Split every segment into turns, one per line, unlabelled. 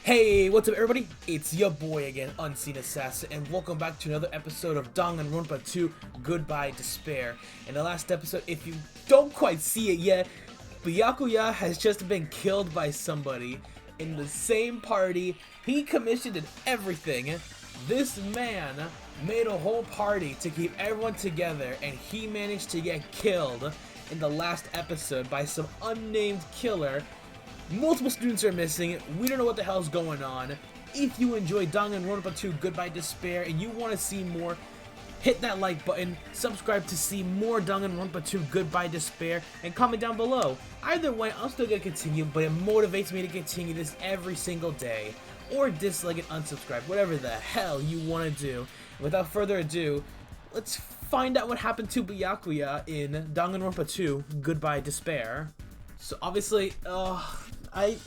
Hey, what's up everybody? It's your boy again, Unseen Assassin, and welcome back to another episode of Danganronpa 2, Goodbye Despair. In the last episode, if you don't quite see it yet, Byakuya has just been killed by somebody in the same party he commissioned and everything. This man made a whole party to keep everyone together, and he managed to get killed in the last episode by some unnamed killer. Multiple students are missing. We don't know what the hell's going on. If you enjoyed Danganronpa 2 Goodbye Despair and you want to see more, hit that like button, subscribe to see more Danganronpa 2 Goodbye Despair, and comment down below. Either way, I'm still going to continue, but it motivates me to continue this every single day. Or dislike and unsubscribe, whatever the hell you want to do. Without further ado, let's find out what happened to Byakuya in Danganronpa 2 Goodbye Despair. So obviously, I'm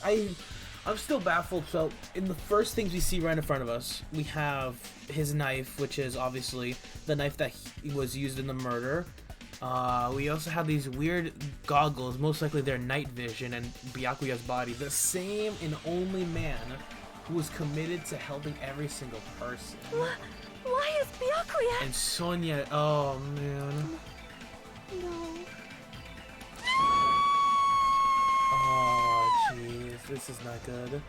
still baffled. So in the first things we see right in front of us, we have his knife, which is obviously the knife that was used in the murder. We also have these weird goggles, most likely they're night vision, and Byakuya's body, the same and only man who was committed to helping every single person.
Why is Byakuya?
And Sonia, oh man.
No.
Jeez, this is not good.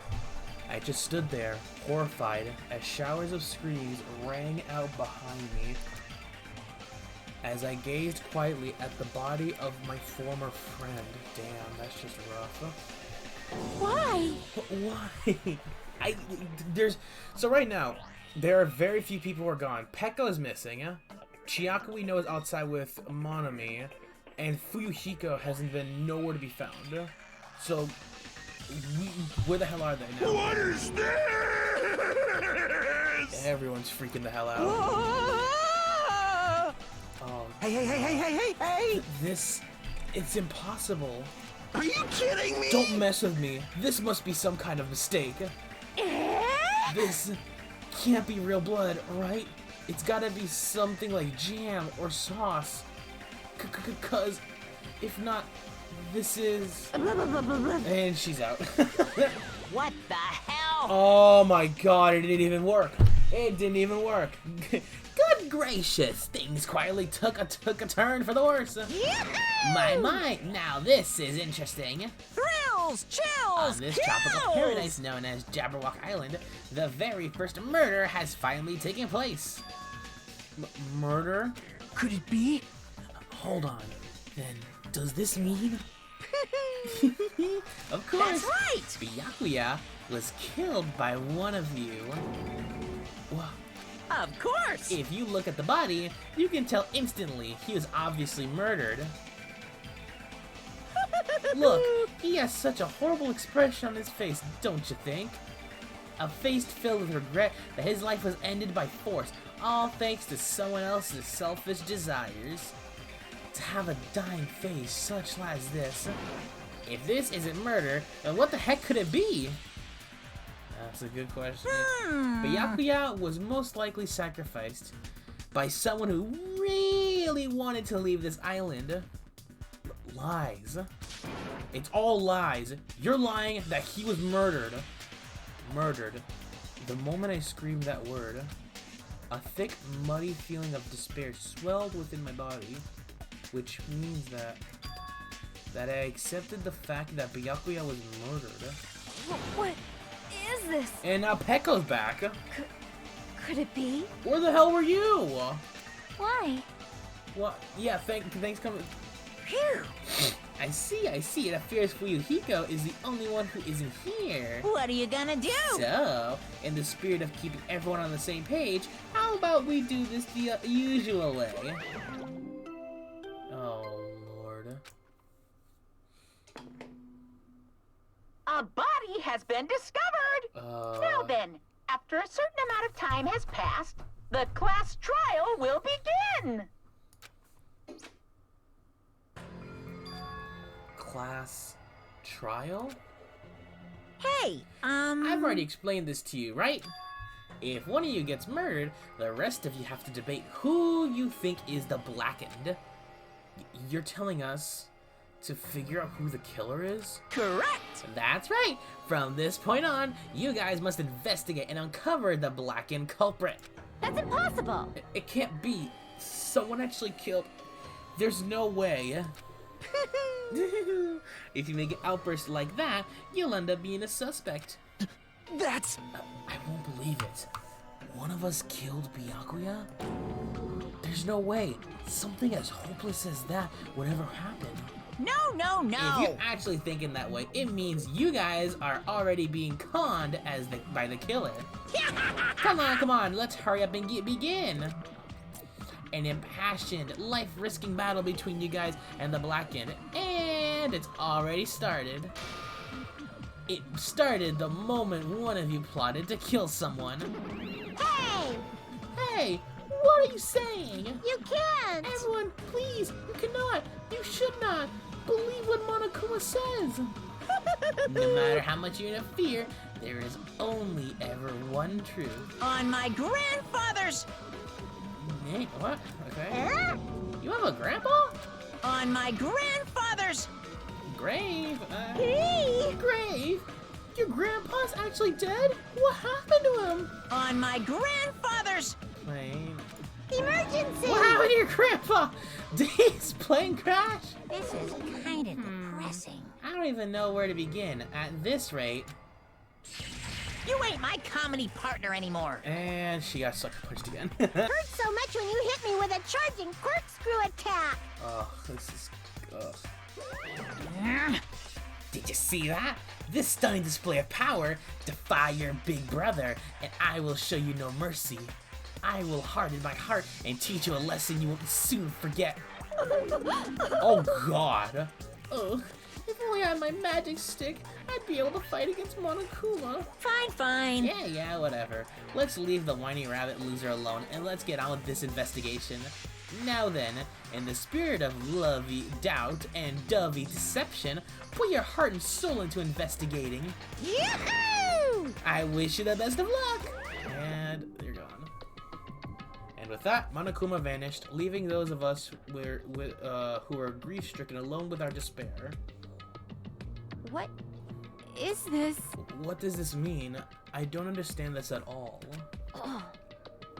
I just stood there, horrified, as showers of screams rang out behind me as I gazed quietly at the body of my former friend. Damn, that's just rough.
Why?
Why? So right now, there are very few people who are gone. Pekka is missing. Chiaka we know is outside with Monami, and Fuyuhiko hasn't been nowhere to be found. So, where the hell are they now?
What is this?
Everyone's freaking the hell out. Oh.
Hey!
It's impossible.
Are you kidding me?
Don't mess with me. This must be some kind of mistake. This can't be real blood, right? It's gotta be something like jam or sauce. Cause if not, this is... And she's out.
What the hell?
Oh my god, it didn't even work. It didn't even work. Good gracious, things quietly took a turn for the worse. My, now this is interesting.
Thrills, chills,
On this tropical paradise known as Jabberwock Island, the very first murder has finally taken place. Murder?
Could it be?
Hold on. Then, does this mean? Of course.
That's right.
Byakuya was killed by one of you. Well,
Of course.
if you look at the body, you can tell instantly he was obviously murdered. Look, he has such a horrible expression on his face, don't you think? A face filled with regret that his life was ended by force, all thanks to someone else's selfish desires. To have a dying face such as this. If this isn't murder, then what the heck could it be? That's a good question. Byakuya was most likely sacrificed by someone who really wanted to leave this island. Lies. It's all lies. You're lying that he was murdered. Murdered. The moment I screamed that word, a thick, muddy feeling of despair swelled within my body, which means that I accepted the fact that Byakuya was murdered.
What is this?
And now Pekko's back.
Could it be?
Where the hell were you?
Why?
What? Yeah, thanks coming.
Phew.
I see. It appears Fuyuhiko is the only one who isn't here.
What are you gonna do?
So, in the spirit of keeping everyone on the same page, how about we do this the usual way? Oh, Lord.
A body has been discovered! Now then, after a certain amount of time has passed, the class trial will begin!
Class trial?
Hey,
I've already explained this to you, right? If one of you gets murdered, the rest of you have to debate who you think is the blackened. You're telling us to figure out who the killer is?
Correct!
That's right! From this point on, you guys must investigate and uncover the blackened culprit.
That's impossible!
It can't be. Someone actually killed... There's no way. If you make an outburst like that, you'll end up being a suspect.
That's...
I won't believe it. One of us killed Byakuya? There's no way something as hopeless as that would ever happen.
No, no, no!
If you're actually thinking that way, it means you guys are already being conned by the killer. Come on, let's hurry up and begin. An impassioned, life-risking battle between you guys and the Blackened, and it's already started. It started the moment one of you plotted to kill someone.
Hey!
Hey, what are you saying?
You can't!
Everyone, please, you cannot, you should not believe what Monokuma says. No matter how much you interfere, there is only ever one truth.
On my grandfather's...
Hey, what? Okay.
Huh?
You have a grandpa?
On my grandfather's...
Grave?
Hey!
Grave? Your grandpa's actually dead? What happened to him?
On my grandfather's...
Plane.
Emergency!
What happened to your grandpa? Did his plane crash?
This is kind of depressing.
I don't even know where to begin. At this rate...
You ain't my comedy partner anymore.
And she got sucker punched again.
Hurt so much when you hit me with a charging corkscrew attack.
Oh, this is... Did you see that? This stunning display of power, defy your big brother, and I will show you no mercy. I will harden my heart and teach you a lesson you will soon forget. Oh God. Ugh. If only I had my magic stick, I'd be able to fight against Monokuma.
Fine.
Yeah, whatever. Let's leave the whiny rabbit loser alone and let's get on with this investigation. Now then, in the spirit of lovey doubt and dovey deception, put your heart and soul into investigating.
Yoo-hoo!
I wish you the best of luck! And they're gone. And with that, Monokuma vanished, leaving those of us who are grief-stricken alone with our despair.
What is this?
What does this mean? I don't understand this at all.
Oh.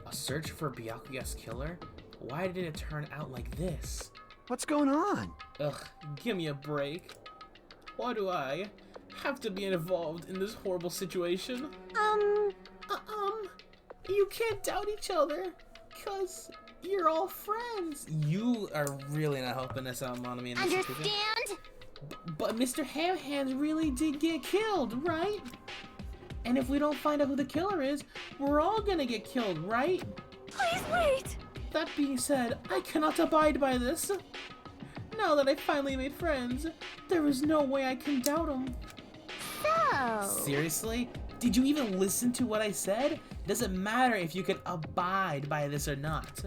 A search for Byakuya's killer? Why did it turn out like this?
What's going on?
Ugh, give me a break. Why do I have to be involved in this horrible situation? You can't doubt each other, cause you're all friends. You are really not helping us out, Monami, in this situation.
Understand?
But Mr. Ham Hands really did get killed, right? And if we don't find out who the killer is, we're all gonna get killed, right?
Please wait!
That being said, I cannot abide by this. Now that I finally made friends, there is no way I can doubt them.
So...
Seriously? Did you even listen to what I said? Doesn't matter if you can abide by this or not.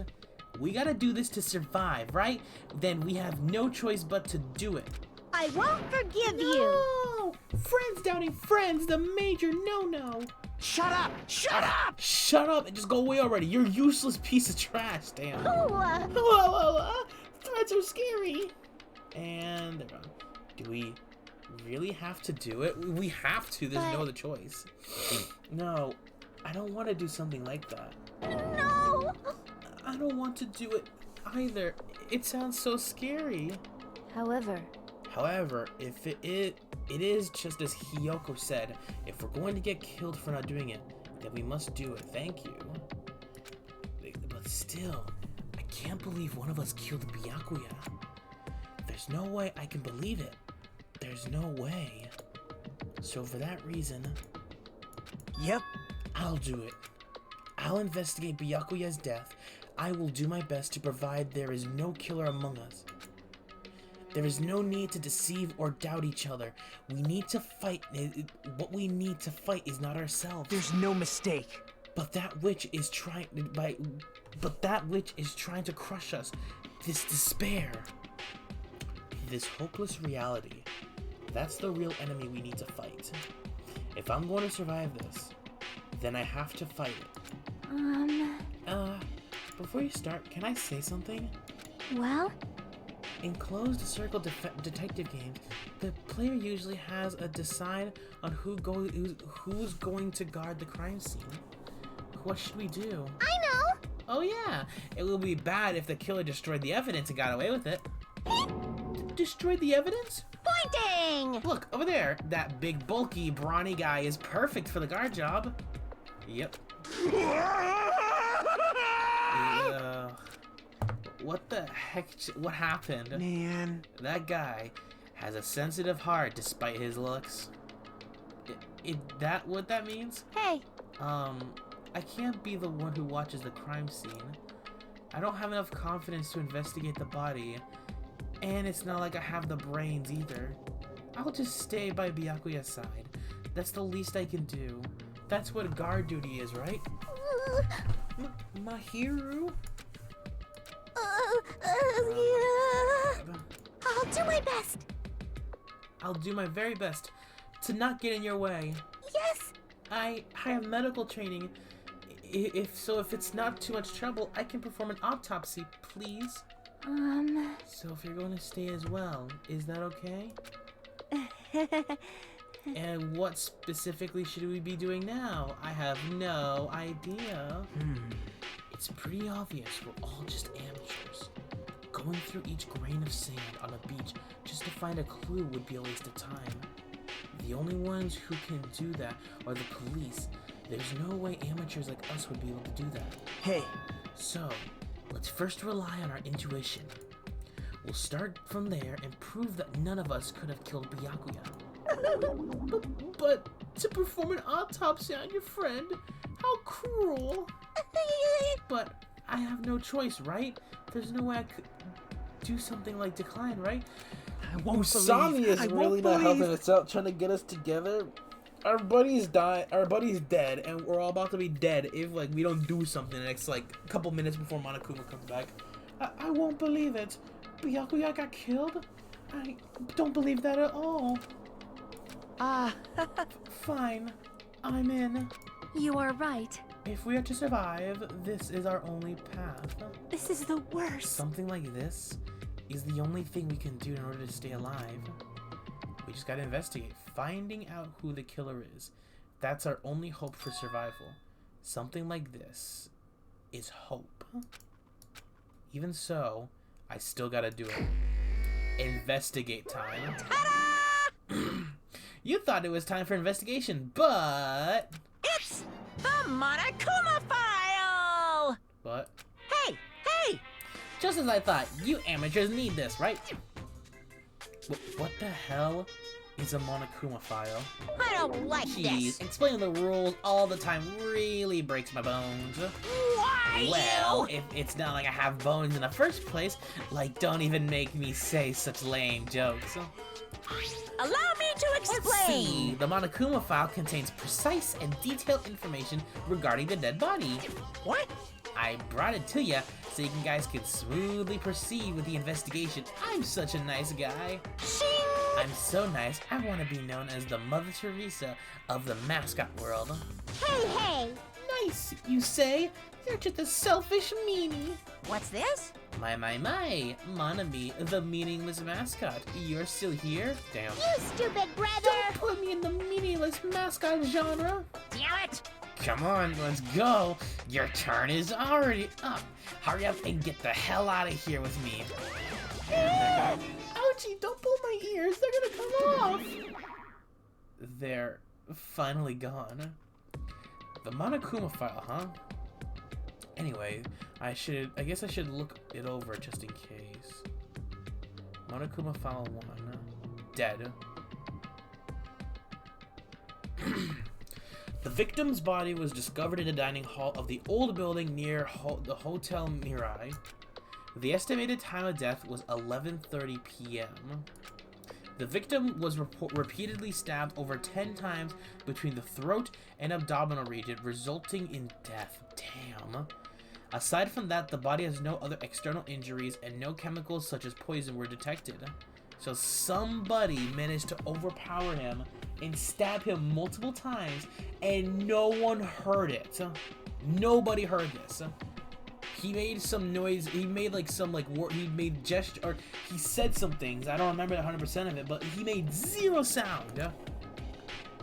We gotta do this to survive, right? Then we have no choice but to do it.
I won't forgive you!
No! Friends doubting friends, the major no-no!
Shut up! Shut up!
Shut up and just go away already. You're a useless piece of trash, damn.
Whoa,
Threats are scary. And they're gone. Do we really have to do it? We have to. There's no other choice. No, I don't want to do something like that.
No!
I don't want to do it either. It sounds so scary. However, if it is just as Hiyoko said, if we're going to get killed for not doing it, then we must do it. Thank you. But still, I can't believe one of us killed Byakuya. There's no way I can believe it. There's no way. So for that reason,
Yep.
I'll do it. I'll investigate Byakuya's death. I will do my best to provide there is no killer among us. There is no need to deceive or doubt each other. We need to fight. What we need to fight is not ourselves.
There's no mistake.
But that which is trying to crush us. This despair. This hopeless reality. That's the real enemy we need to fight. If I'm going to survive this, then I have to fight it. Before you start, can I say something?
Well?
In closed circle detective games, the player usually has a decide on who's going to guard the crime scene. What should we do?
I know!
Oh yeah, it would be bad if the killer destroyed the evidence and got away with it. Destroyed the evidence?
Pointing!
Look, over there, that big, bulky, brawny guy is perfect for the guard job. Yep. What the heck? What happened?
Man.
That guy has a sensitive heart despite his looks. That what that means?
Hey.
I can't be the one who watches the crime scene. I don't have enough confidence to investigate the body. And it's not like I have the brains either. I'll just stay by Byakuya's side. That's the least I can do. That's what guard duty is, right? Mahiru?
I'll do my best.
I'll do my very best to not get in your way.
Yes.
I have medical training. If it's not too much trouble, I can perform an autopsy, please. So if you're going to stay as well, is that okay? And what specifically should we be doing now? I have no idea. It's pretty obvious we're all just amateurs. Going through each grain of sand on a beach just to find a clue would be a waste of time. The only ones who can do that are the police. There's no way amateurs like us would be able to do that.
Hey.
So, let's first rely on our intuition. We'll start from there and prove that none of us could have killed Byakuya. But to perform an autopsy on your friend? How cruel. But I have no choice, right? There's no way I could do something like decline, right?
I won't
Usami
believe.
is
I
really
won't
not
believe.
helping us out, trying to get us together.
Our buddy's dead, and we're all about to be dead if like we don't do something the next like couple minutes before Monokuma comes back. I won't believe it. Byakuya got killed? I don't believe that at all. Fine. I'm in.
You are right.
If we are to survive, this is our only path.
This is the worst.
Something like this is the only thing we can do in order to stay alive. We just gotta investigate, finding out who the killer is. That's our only hope for survival. Something like this is hope. Even so, I still gotta do it. Investigate time. You thought it was time for investigation, but...
It's the Monokuma file!
What?
Hey!
Just as I thought, you amateurs need this, right? What the hell is a Monokuma file?
I don't like
Jeez,
this.
explaining the rules all the time really breaks my bones.
Why
Well,
you?
if it's not like I have bones in the first place, like don't even make me say such lame jokes.
Allow me to
Let's
explain!
see. The Monokuma file contains precise and detailed information regarding the dead body.
What?
I brought it to you so you guys could smoothly proceed with the investigation. I'm such a nice guy.
Shing!
I'm so nice, I want to be known as the Mother Teresa of the mascot world.
Hey!
Nice, you say? You're just a selfish meanie.
What's this?
My, Monami, the meaningless mascot. You're still here? Damn.
You stupid brother!
Don't put me in the meaningless mascot genre.
Damn it!
Come on, let's go. Your turn is already up. Hurry up and get the hell out of here with me. Ouchie, don't pull my ears. They're gonna come off. They're finally gone. The Monokuma file, huh? Anyway, I guess I should look it over just in case. Monokuma file 1. Dead. The victim's body was discovered in the dining hall of the old building near the Hotel Mirai. The estimated time of death was 11:30 p.m. The victim was repeatedly stabbed over 10 times between the throat and abdominal region, resulting in death. Damn. Aside from that, the body has no other external injuries and no chemicals such as poison were detected. So somebody managed to overpower him and stab him multiple times, and no one heard it. Nobody heard this. He made some noise. He made like some like he made gesture, or he said some things. I don't remember 100% of it, but he made zero sound.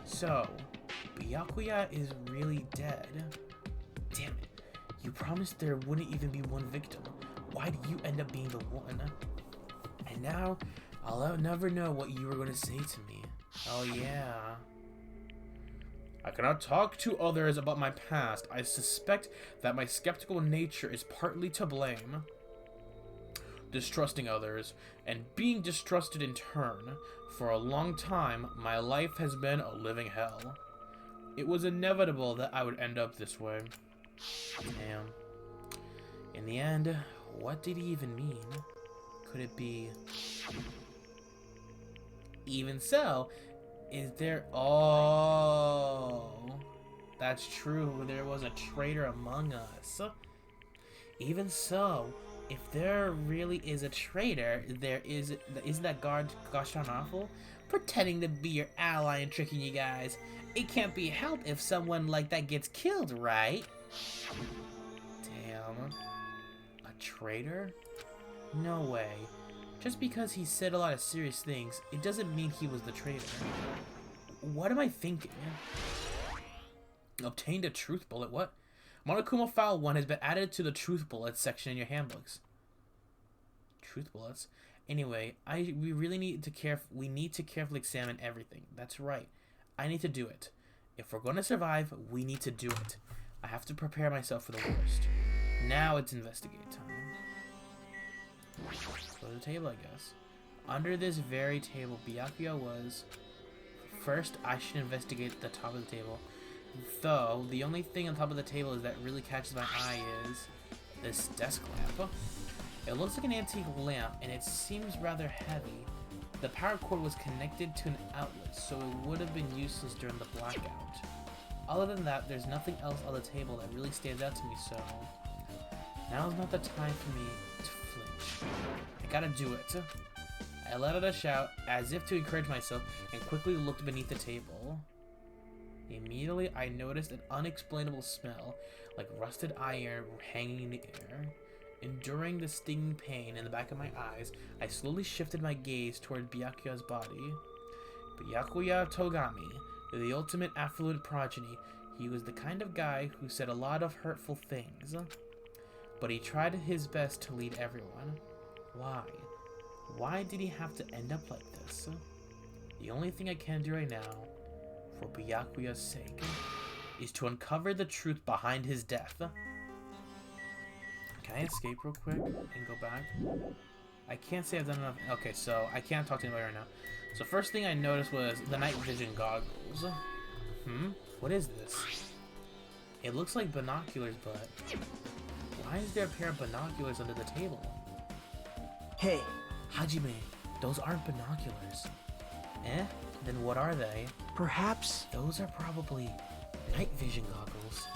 So, Byakuya is really dead. Damn it! You promised there wouldn't even be one victim. Why did you end up being the one? And now, I'll never know what you were going to say to me. Oh yeah. I cannot talk to others about my past. I suspect that my skeptical nature is partly to blame. Distrusting others, and being distrusted in turn. For a long time, my life has been a living hell. It was inevitable that I would end up this way. Damn. In the end, what did he even mean? Could it be... Even so, is there... Oh... That's true, there was a traitor among us. Even so, if there really is a traitor, isn't that guard gosh darn awful? Pretending to be your ally and tricking you guys. It can't be helped if someone like that gets killed, right? Damn. A traitor? No way. Just because he said a lot of serious things, it doesn't mean he was the traitor. What am I thinking? Obtained a truth bullet, what? Monokuma File 1 has been added to the truth bullets section in your handbooks. Truth bullets? Anyway, we need to carefully examine everything. That's right. I need to do it. If we're going to survive, we need to do it. I have to prepare myself for the worst. Now it's investigate time. Go to the table, I guess. Under this very table, Byakuya was... First, I should investigate the top of the table. Though, the only thing on top of the table that really catches my eye is this desk lamp. It looks like an antique lamp, and it seems rather heavy. The power cord was connected to an outlet, so it would have been useless during the blackout. Other than that, there's nothing else on the table that really stands out to me, so... Now's not the time for me to flinch. I gotta do it. I let out a shout, as if to encourage myself, and quickly looked beneath the table. Immediately, I noticed an unexplainable smell, like rusted iron hanging in the air. Enduring the stinging pain in the back of my eyes, I slowly shifted my gaze toward Byakuya's body. Byakuya Togami, the ultimate affluent progeny, he was the kind of guy who said a lot of hurtful things. But he tried his best to lead everyone. Why? Why did he have to end up like this? The only thing I can do right now, for Byakuya's sake, is to uncover the truth behind his death. Can I escape real quick and go back? I can't say I've done enough. Okay, so I can't talk to anybody right now. So first thing I noticed was the night vision goggles. What is this? It looks like binoculars, but why is there a pair of binoculars under the table?
Hey,
Hajime, those aren't binoculars. Eh? Then what are they?
perhaps...
Those are probably night vision goggles.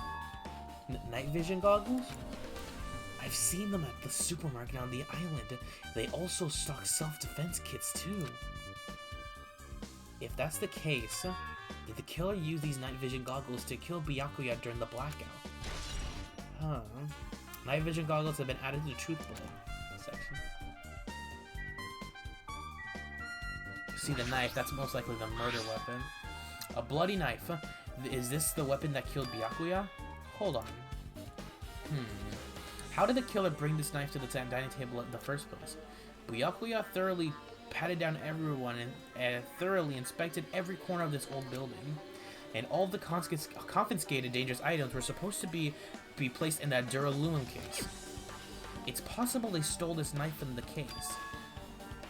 Night vision goggles? I've seen them at the supermarket on the island. They also stock self-defense kits too. If that's the case, did the killer use these night vision goggles to kill Byakuya during the blackout? Huh. Night vision goggles have been added to the truth bullet section. You see the knife, that's most likely the murder weapon. A bloody knife. Is this the weapon that killed Byakuya? Hold on. How did the killer bring this knife to the dining table in the first place? Byakuya thoroughly patted down everyone and thoroughly inspected every corner of this old building. And all the confiscated dangerous items were supposed to be placed in that Duralumin case. It's possible they stole this knife from the case.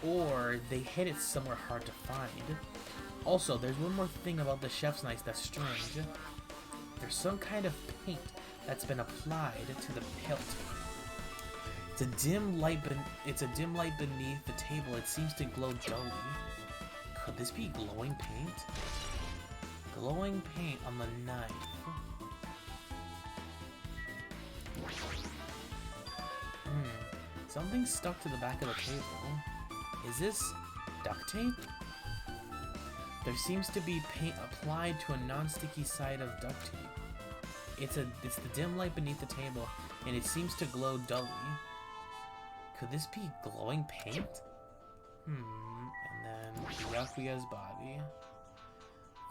Or they hid it somewhere hard to find. Also, there's one more thing about the chef's knife that's strange. There's some kind of paint that's been applied to the hilt. It's a dim light beneath the table. It seems to glow dully. Could this be glowing paint? Glowing paint on the knife. Something stuck to the back of the table. Is this duct tape? There seems to be paint applied to a non-sticky side of duct tape. it's the dim light beneath the table, and it seems to glow dully. Could this be glowing paint? And then Byakuya's body.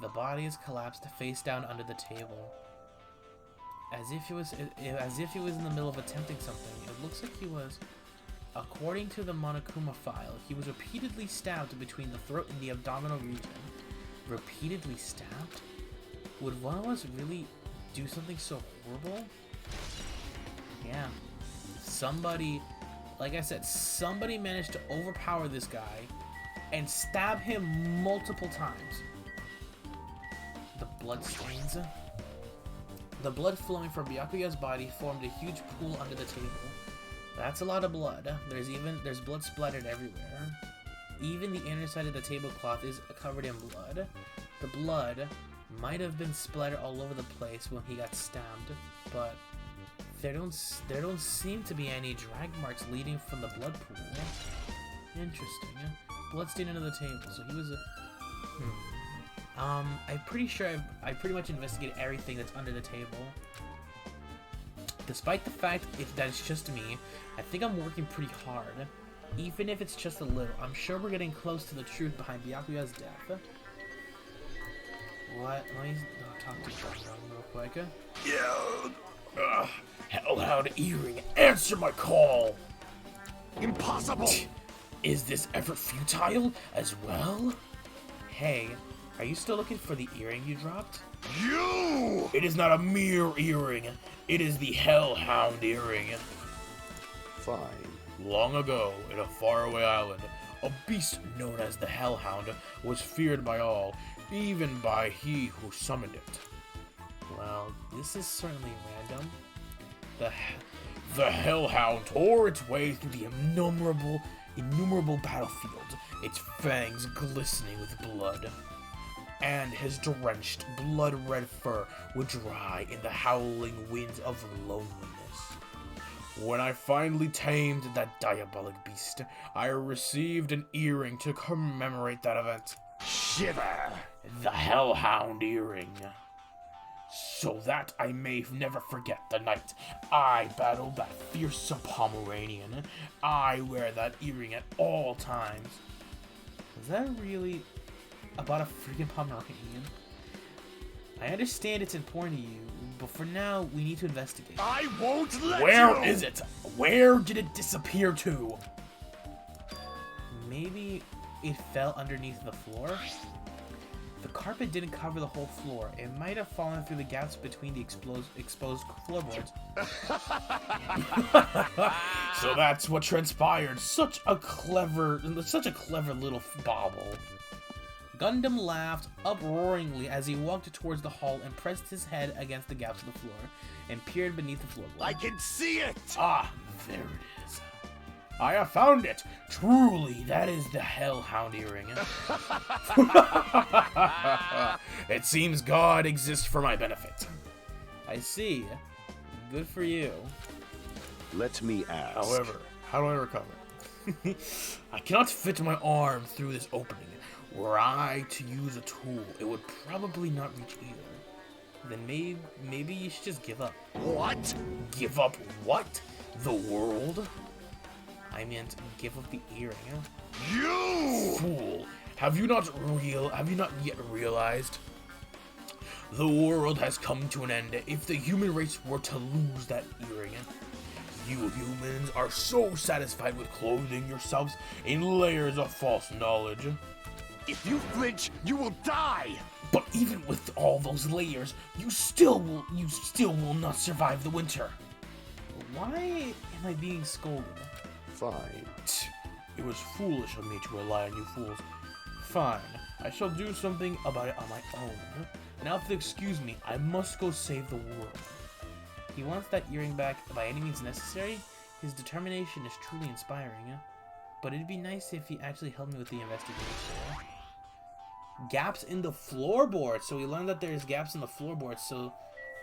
The body is collapsed face down under the table, as if he was in the middle of attempting something. It looks like he was. According to the Monokuma file, he was repeatedly stabbed between the throat and the abdominal region. Repeatedly stabbed? Would one of us really do something so horrible? Yeah. Somebody, like I said, somebody managed to overpower this guy and stab him multiple times. The blood stains. The blood flowing from Byakuya's body formed a huge pool under the table. That's a lot of blood. There's blood splattered everywhere. Even the inner side of the tablecloth is covered in blood. The blood might have been splattered all over the place when he got stabbed, but there don't seem to be any drag marks leading from the blood pool. Interesting. Blood stain under the table. So he was a. I'm pretty sure I pretty much investigated everything that's under the table. Despite the fact that it's just me, I think I'm working pretty hard. Even if it's just a little, I'm sure we're getting close to the truth behind Byakuya's death. What? Let me talk to Danganronpa real quick.
Yeah. Hellhound earring, answer my call.
Impossible!
Is this effort futile as well?
Hey, are you still looking for the earring you dropped?
You! It is not a mere earring. It is the Hellhound earring.
Fine.
Long ago, in a faraway island, a beast known as the Hellhound was feared by all, even by he who summoned it.
Well, this is certainly random.
The Hellhound tore its way through the innumerable battlefields, its fangs glistening with blood. And his drenched, blood-red fur would dry in the howling winds of loneliness. When I finally tamed that diabolic beast, I received an earring to commemorate that event.
Shiver!
The Hellhound earring. So that I may never forget the night I battled that fearsome Pomeranian. I wear that earring at all times.
Is that really about a freaking Pomeranian? I understand it's important to you, but for now, we need to investigate.
I won't let
Where
you!
is it? Where did it disappear to?
Maybe it fell underneath the floor? The carpet didn't cover the whole floor. It might have fallen through the gaps between the exposed floorboards.
So that's what transpired. Such a clever little bauble.
Gundam laughed uproaringly as he walked towards the hall and pressed his head against the gaps of the floor and peered beneath the floorboard.
I can see it!
Ah, there it is. I have found it. Truly, that is the Hellhound earring. It seems God exists for my benefit.
I see. Good for you.
Let me ask.
However, how do I recover? I cannot fit my arm through this opening. Were I to use a tool, it would probably not reach either.
Then maybe you should just give up.
What?
Give up what? The world?
I meant give up the earring.
You!
Fool! Have you not yet realized? The world has come to an end if the human race were to lose that earring. You humans are so satisfied with clothing yourselves in layers of false knowledge.
If you flinch, you will die!
But even with all those layers, you still will not survive the winter.
Why am I being scolded?
Fine.
It was foolish of me to rely on you fools. Fine, I shall do something about it on my own. Now, if you'll excuse me, I must go save the world.
He wants that earring back by any means necessary. His determination is truly inspiring. But it'd be nice if he actually helped me with the investigation. Gaps in the floorboard. So we learned that there's gaps in the floorboard. So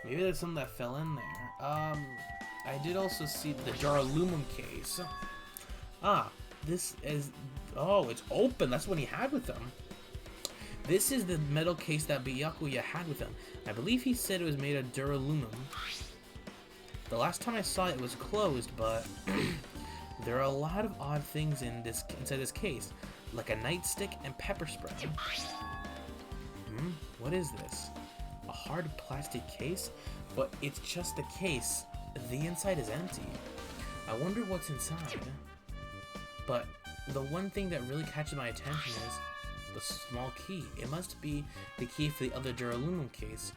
maybe there's something that fell in there. I did also see the Duralumin case. Ah, this is... Oh, it's open. That's what he had with him. This is the metal case that Byakuya had with him. I believe he said it was made of duralumin. The last time I saw it, it was closed, but there are a lot of odd things inside this case, like a nightstick and pepper spray. What is this? A hard plastic case? But it's just a case. The inside is empty. I wonder what's inside. But the one thing that really catches my attention is the small key. It must be the key for the other duralumin case.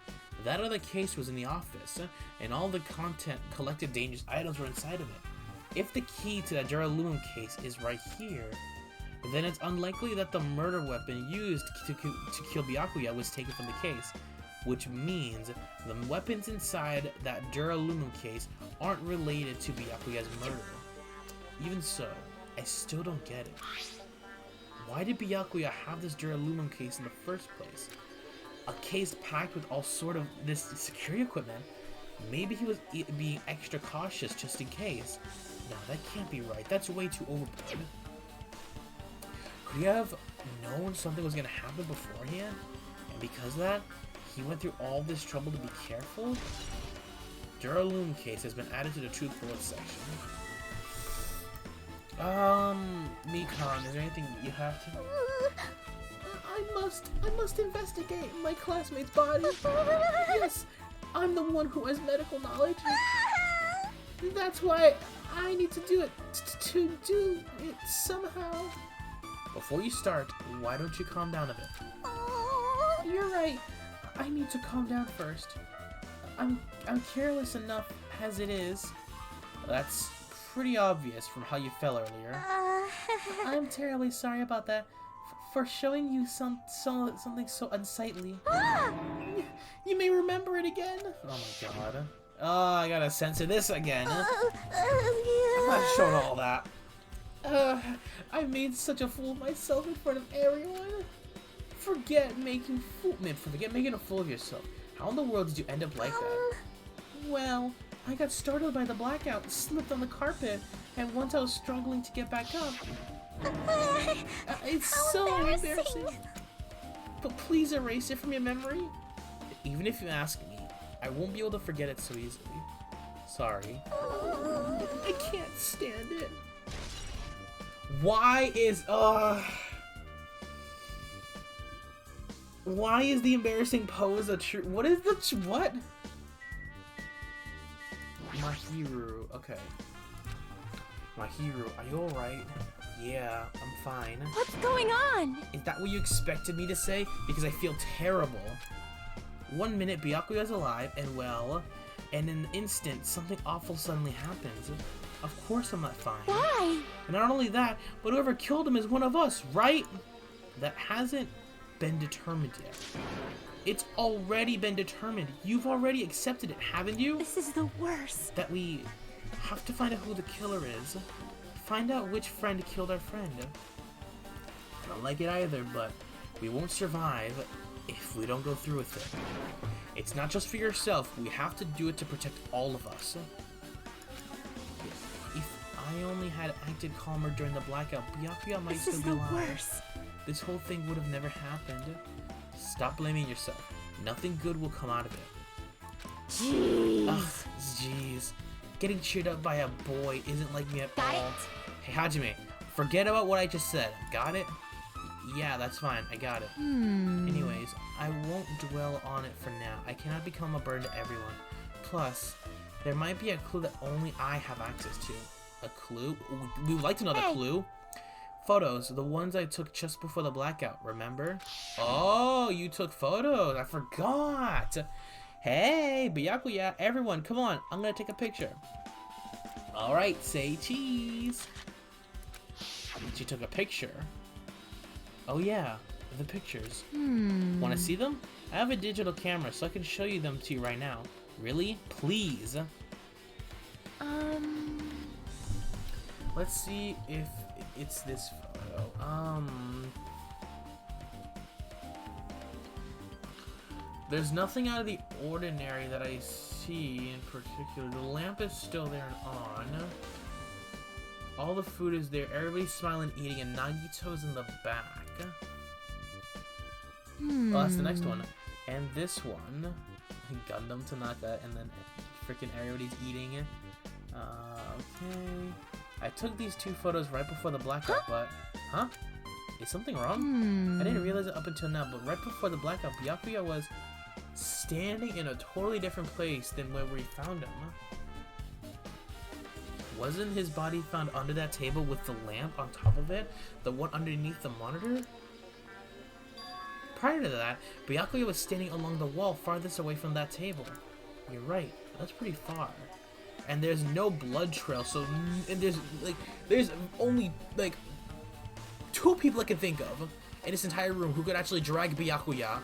That other case was in the office, and all the content, collected dangerous items were inside of it. If the key to that duralumin case is right here, then it's unlikely that the murder weapon used to kill Byakuya was taken from the case, which means the weapons inside that duralumin case aren't related to Byakuya's murder. Even so, I still don't get it. Why did Byakuya have this duralumin case in the first place? A case packed with all sort of this security equipment? Maybe he was being extra cautious just in case. No, that can't be right. That's way too overboard. Could he have known something was going to happen beforehand? And because of that, he went through all this trouble to be careful? Duralumin case has been added to the truth bullet section. Mikan, is there anything you have to... I must investigate my classmate's body. Yes, I'm the one who has medical knowledge. That's why I need to do it. To do it somehow. Before you start, why don't you calm down a bit? You're right. I need to calm down first. I'm careless enough as it is. That's pretty obvious from how you fell earlier. I'm terribly sorry about that. For showing you something so unsightly. You may remember it again. Oh my god. Oh, I gotta censor this again. I'm not showing all that. I made such a fool of myself in front of everyone. Forget making a fool of yourself. How in the world did you end up like that? Well, I got startled by the blackout, slipped on the carpet, and once I was struggling to get back up. It's so embarrassing. But please erase it from your memory. Even if you ask me, I won't be able to forget it so easily. Sorry. I can't stand it. Why is the embarrassing pose a true? What is the what? Mahiru, okay. Mahiru, are you alright? Yeah, I'm fine.
What's going on?
Is that what you expected me to say? Because I feel terrible. 1 minute, Byakuya's alive, and well, and in an instant, something awful suddenly happens. Of course I'm not fine.
Why?
And not only that, but whoever killed him is one of us, right? That hasn't been determined yet. It's already been determined. You've already accepted it, haven't you?
This is the worst.
That we have to find out who the killer is. Find out which friend killed our friend. I don't like it either, but we won't survive if we don't go through with it. It's not just for yourself. We have to do it to protect all of us. If I only had acted calmer during the blackout, Byakuya might still be alive.
This is the worst.
This whole thing would have never happened. Stop blaming yourself. Nothing good will come out of it.
Jeez.
Ugh, jeez. Getting cheered up by a boy isn't like me at all. Hey, Hajime, forget about what I just said. Got it? Yeah, that's fine. I got it. Anyways, I won't dwell on it for now. I cannot become a burden to everyone. Plus, there might be a clue that only I have access to. A clue? We would like to know the clue. Photos, the ones I took just before the blackout, remember? Oh, you took photos. I forgot. Hey, Byakuya, everyone, come on. I'm gonna take a picture. Alright, say cheese. She took a picture. Oh yeah, the pictures. Want to see them? I have a digital camera, so I can show you them to you right now. Really? Please. Let's see if it's this photo. There's nothing out of the ordinary that I see in particular. The lamp is still there and on. All the food is there. Everybody's smiling, eating, and Nagito's in the back. Well, that's the next one. And this one, Gundam Tanaka, and then freaking everybody's eating. Okay. I took these 2 photos right before the blackout, but... Huh? Is something wrong? I didn't realize it up until now, but right before the blackout, Byakuya was standing in a totally different place than where we found him. Wasn't his body found under that table with the lamp on top of it? The one underneath the monitor? Prior to that, Byakuya was standing along the wall farthest away from that table. You're right, that's pretty far. And there's no blood trail, so and there's only like 2 people I can think of in this entire room who could actually drag Byakuya,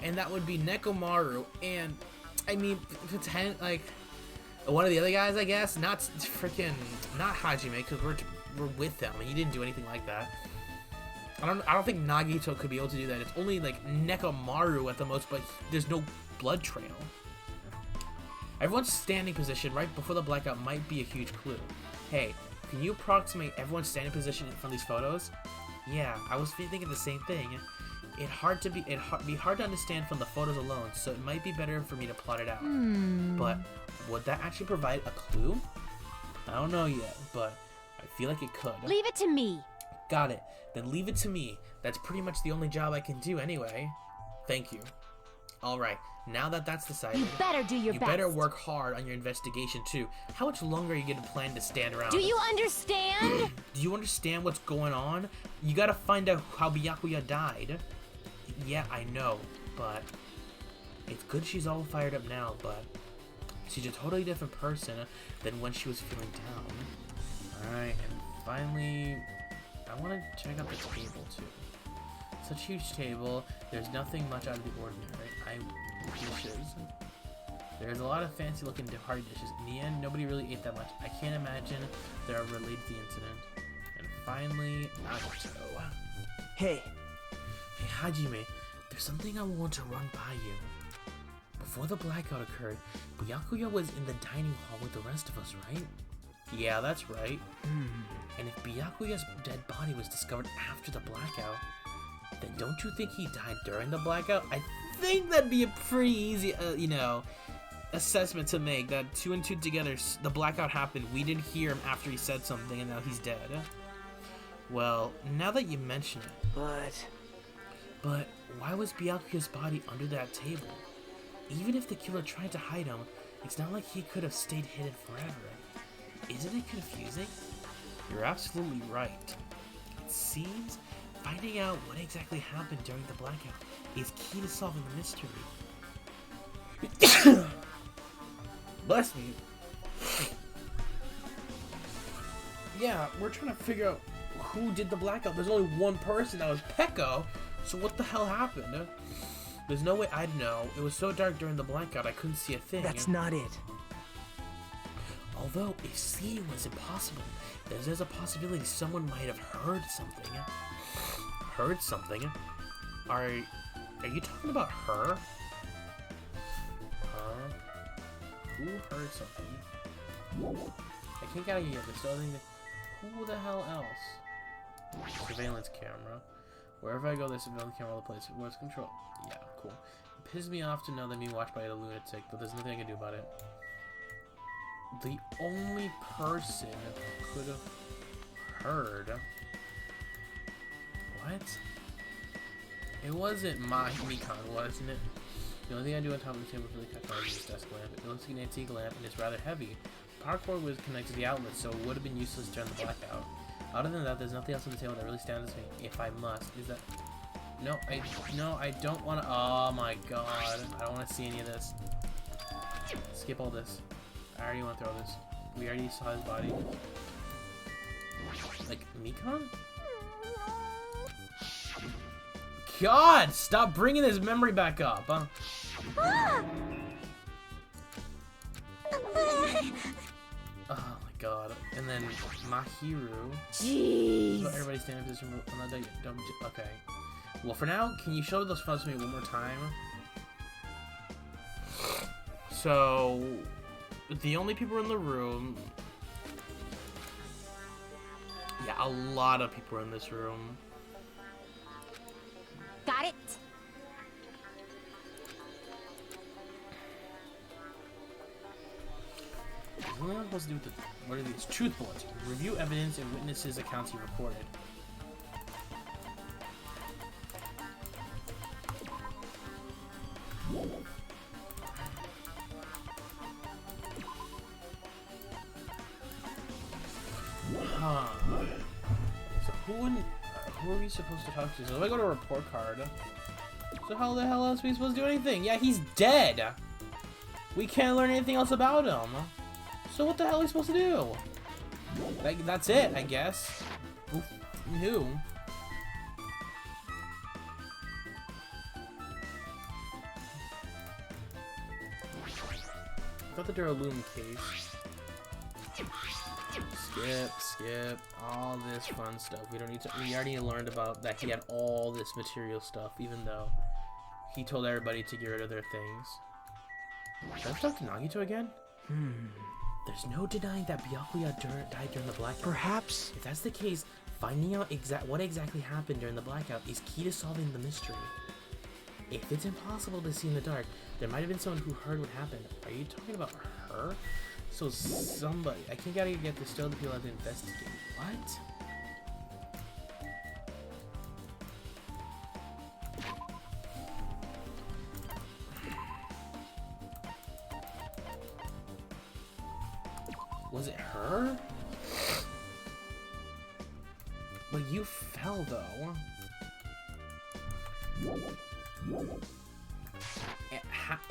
and that would be Nekomaru and I mean pretend like one of the other guys, I guess, not Hajime, because we're with them and he didn't do anything like that. I don't think Nagito could be able to do that. It's only like Nekomaru at the most, but there's no blood trail. Everyone's standing position right before the blackout might be a huge clue. Hey, can you approximate everyone's standing position from these photos? Yeah, I was thinking the same thing. It'd be hard to understand from the photos alone, so it might be better for me to plot it out. But would that actually provide a clue? I don't know yet, but I feel like it could.
Leave it to me.
Got it. Then leave it to me. That's pretty much the only job I can do anyway. Thank you. Alright, now that that's decided,
You better do your
you
best.
better work hard on your investigation too. How much longer are you going to plan to stand around?
Do you understand?
Do you understand what's going on? You gotta find out how Byakuya died. Yeah, I know, but it's good she's all fired up now, but she's a totally different person than when she was feeling down. Alright, and finally, I want to check out the table too. Such a huge table, there's nothing much out of the ordinary. Dishes. There's a lot of fancy looking hard dishes. In the end, nobody really ate that much. I can't imagine they are related to the incident. And finally, Nagito.
Hey.
Hey Hajime, there's something I want to run by you. Before the blackout occurred, Byakuya was in the dining hall with the rest of us, right? Yeah, that's right. And if Byakuya's dead body was discovered after the blackout, then don't you think he died during the blackout? I think that'd be a pretty easy, assessment to make, that 2 and 2 together, the blackout happened, we didn't hear him after he said something, and now he's dead. Well, now that you mention it... But why was Byakuya's body under that table? Even if the killer tried to hide him, it's not like he could have stayed hidden forever. Isn't it confusing? You're absolutely right. It seems finding out what exactly happened during the blackout is key to solving the mystery. Bless me. Yeah, we're trying to figure out who did the blackout. There's only one person, that was Peko. So what the hell happened? There's no way I'd know. It was so dark during the blackout I couldn't see a thing.
That's not it.
Although, if seeing was impossible, there's a possibility someone might have heard something. Heard something? Are you talking about her? Who heard something? I can't get out of here. There's nothing. Who the hell else? Surveillance camera. Wherever I go, there's surveillance camera all the place. Where's control? Yeah, cool. It pisses me off to know that I'm being watched by a lunatic, but there's nothing I can do about it. The only person who could have heard... What? It wasn't Mikan, wasn't it? The only thing I do on top of the table is really catch on this desk lamp. It looks like an antique lamp and it's rather heavy. The power cord was connected to the outlet, so it would have been useless during the blackout. Other than that, there's nothing else on the table that really stands me. If I must, is that... No, I don't want to... Oh my god. I don't want to see any of this. Skip all this. I already want to throw this. We already saw his body. Like, Mikan? God! Stop bringing his memory back up, huh? Oh my god. And then Mahiru.
Jeez.
So everybody stand in position. Okay. Well, for now, can you show those photos to me one more time? So, the only people in the room... Yeah, a lot of people in this room.
Got it?
What am I supposed to do with the... What are these? Truth bullets. Review evidence and witnesses' accounts he recorded. Huh. So who are we supposed to talk to? So if I go to a report card... So how the hell else are we supposed to do anything? Yeah, he's dead! We can't learn anything else about him. So what the hell are we supposed to do? Like, that's it, I guess. Who? I thought the Duraloom case. Skip, all this fun stuff. We don't need to. We already learned about that he had all this material stuff, even though he told everybody to get rid of their things. Should I talk to Nagito again? There's no denying that Byakuya died during the blackout.
Perhaps.
If that's the case, finding out what exactly happened during the blackout is key to solving the mystery. If it's impossible to see in the dark, there might have been someone who heard what happened. Are you talking about her? So somebody. I can't gotta get this. Still, the people have to investigate. What? Was it her? But you fell though.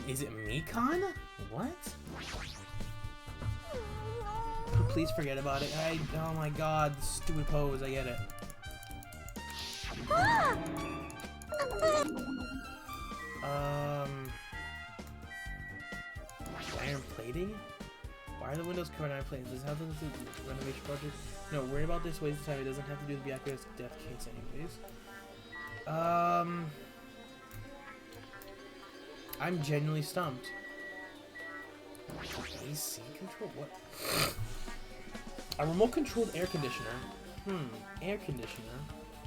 Is it Mikan? What? Please forget about it. Oh my god, stupid pose, I get it. Iron plating? Why are the windows covered in iron plating? Does it have to do with the renovation project? No, worry about this waste of time. It doesn't have to do with Byakuya's death case anyways. I'm genuinely stumped. AC control? What? A remote controlled air conditioner. Air conditioner.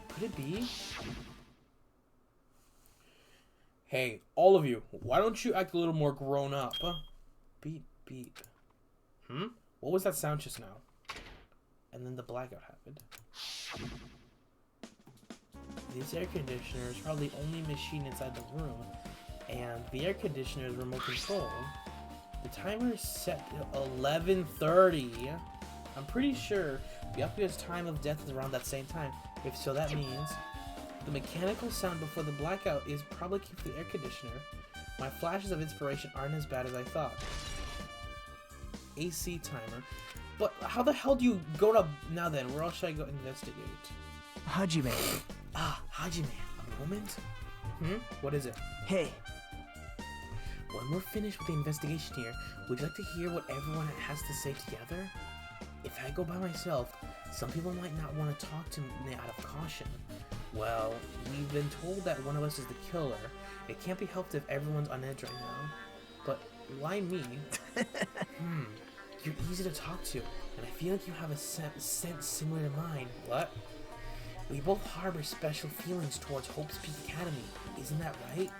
Could it be? Hey, all of you, why don't you act a little more grown up? Beep, beep. What was that sound just now? And then the blackout happened. This air conditioner is probably the only machine inside the room, and the air conditioner is remote control. The timer is set to 11:30. I'm pretty sure Byakuya's time of death is around that same time. If so, that means the mechanical sound before the blackout is probably keep the air conditioner. My flashes of inspiration aren't as bad as I thought. AC timer. But how the hell do you go to... Now then, where else should I go investigate?
Hajime.
Ah, Hajime. A moment? What is it?
Hey.
When we're finished with the investigation here, would you like to hear what everyone has to say together? If I go by myself, some people might not want to talk to me out of caution. Well, we've been told that one of us is the killer. It can't be helped if everyone's on edge right now. But why me? You're easy to talk to, and I feel like you have a sense similar to mine. What? We both harbor special feelings towards Hope's Peak Academy. Isn't that right?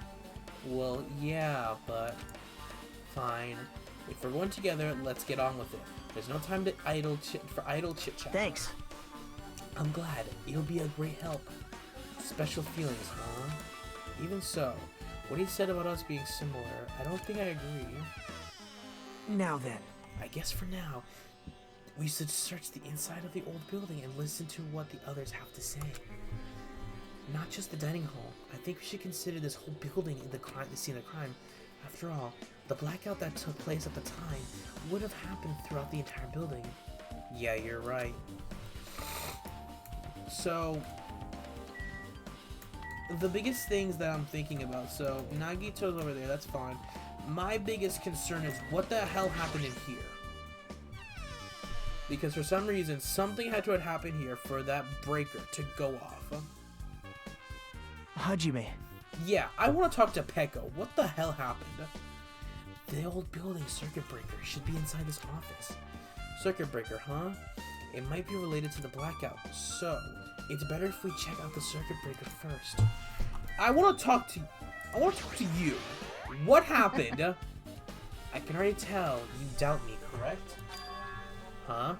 Well, yeah, but... Fine. If we're going together, let's get on with it. There's no time to idle chit-chat.
Thanks.
I'm glad. It'll be a great help. Special feelings, huh? Even so, what he said about us being similar, I don't think I agree.
Now then.
I guess for now, we should search the inside of the old building and listen to what the others have to say. Not just the dining hall. I think we should consider this whole building in the scene of crime. After all, the blackout that took place at the time would have happened throughout the entire building. Yeah, you're right. So, the biggest things that I'm thinking about, so Nagito's over there, that's fine. My biggest concern is what the hell happened in here. Because for some reason, something had to have happened here for that breaker to go off.
Hajime.
Yeah, I want to talk to Peko. What the hell happened? The old building circuit breaker should be inside this office. Circuit breaker, huh? It might be related to the blackout, so it's better if we check out the circuit breaker first. I want to talk to you. What happened? I can already tell you doubt me, correct? Huh?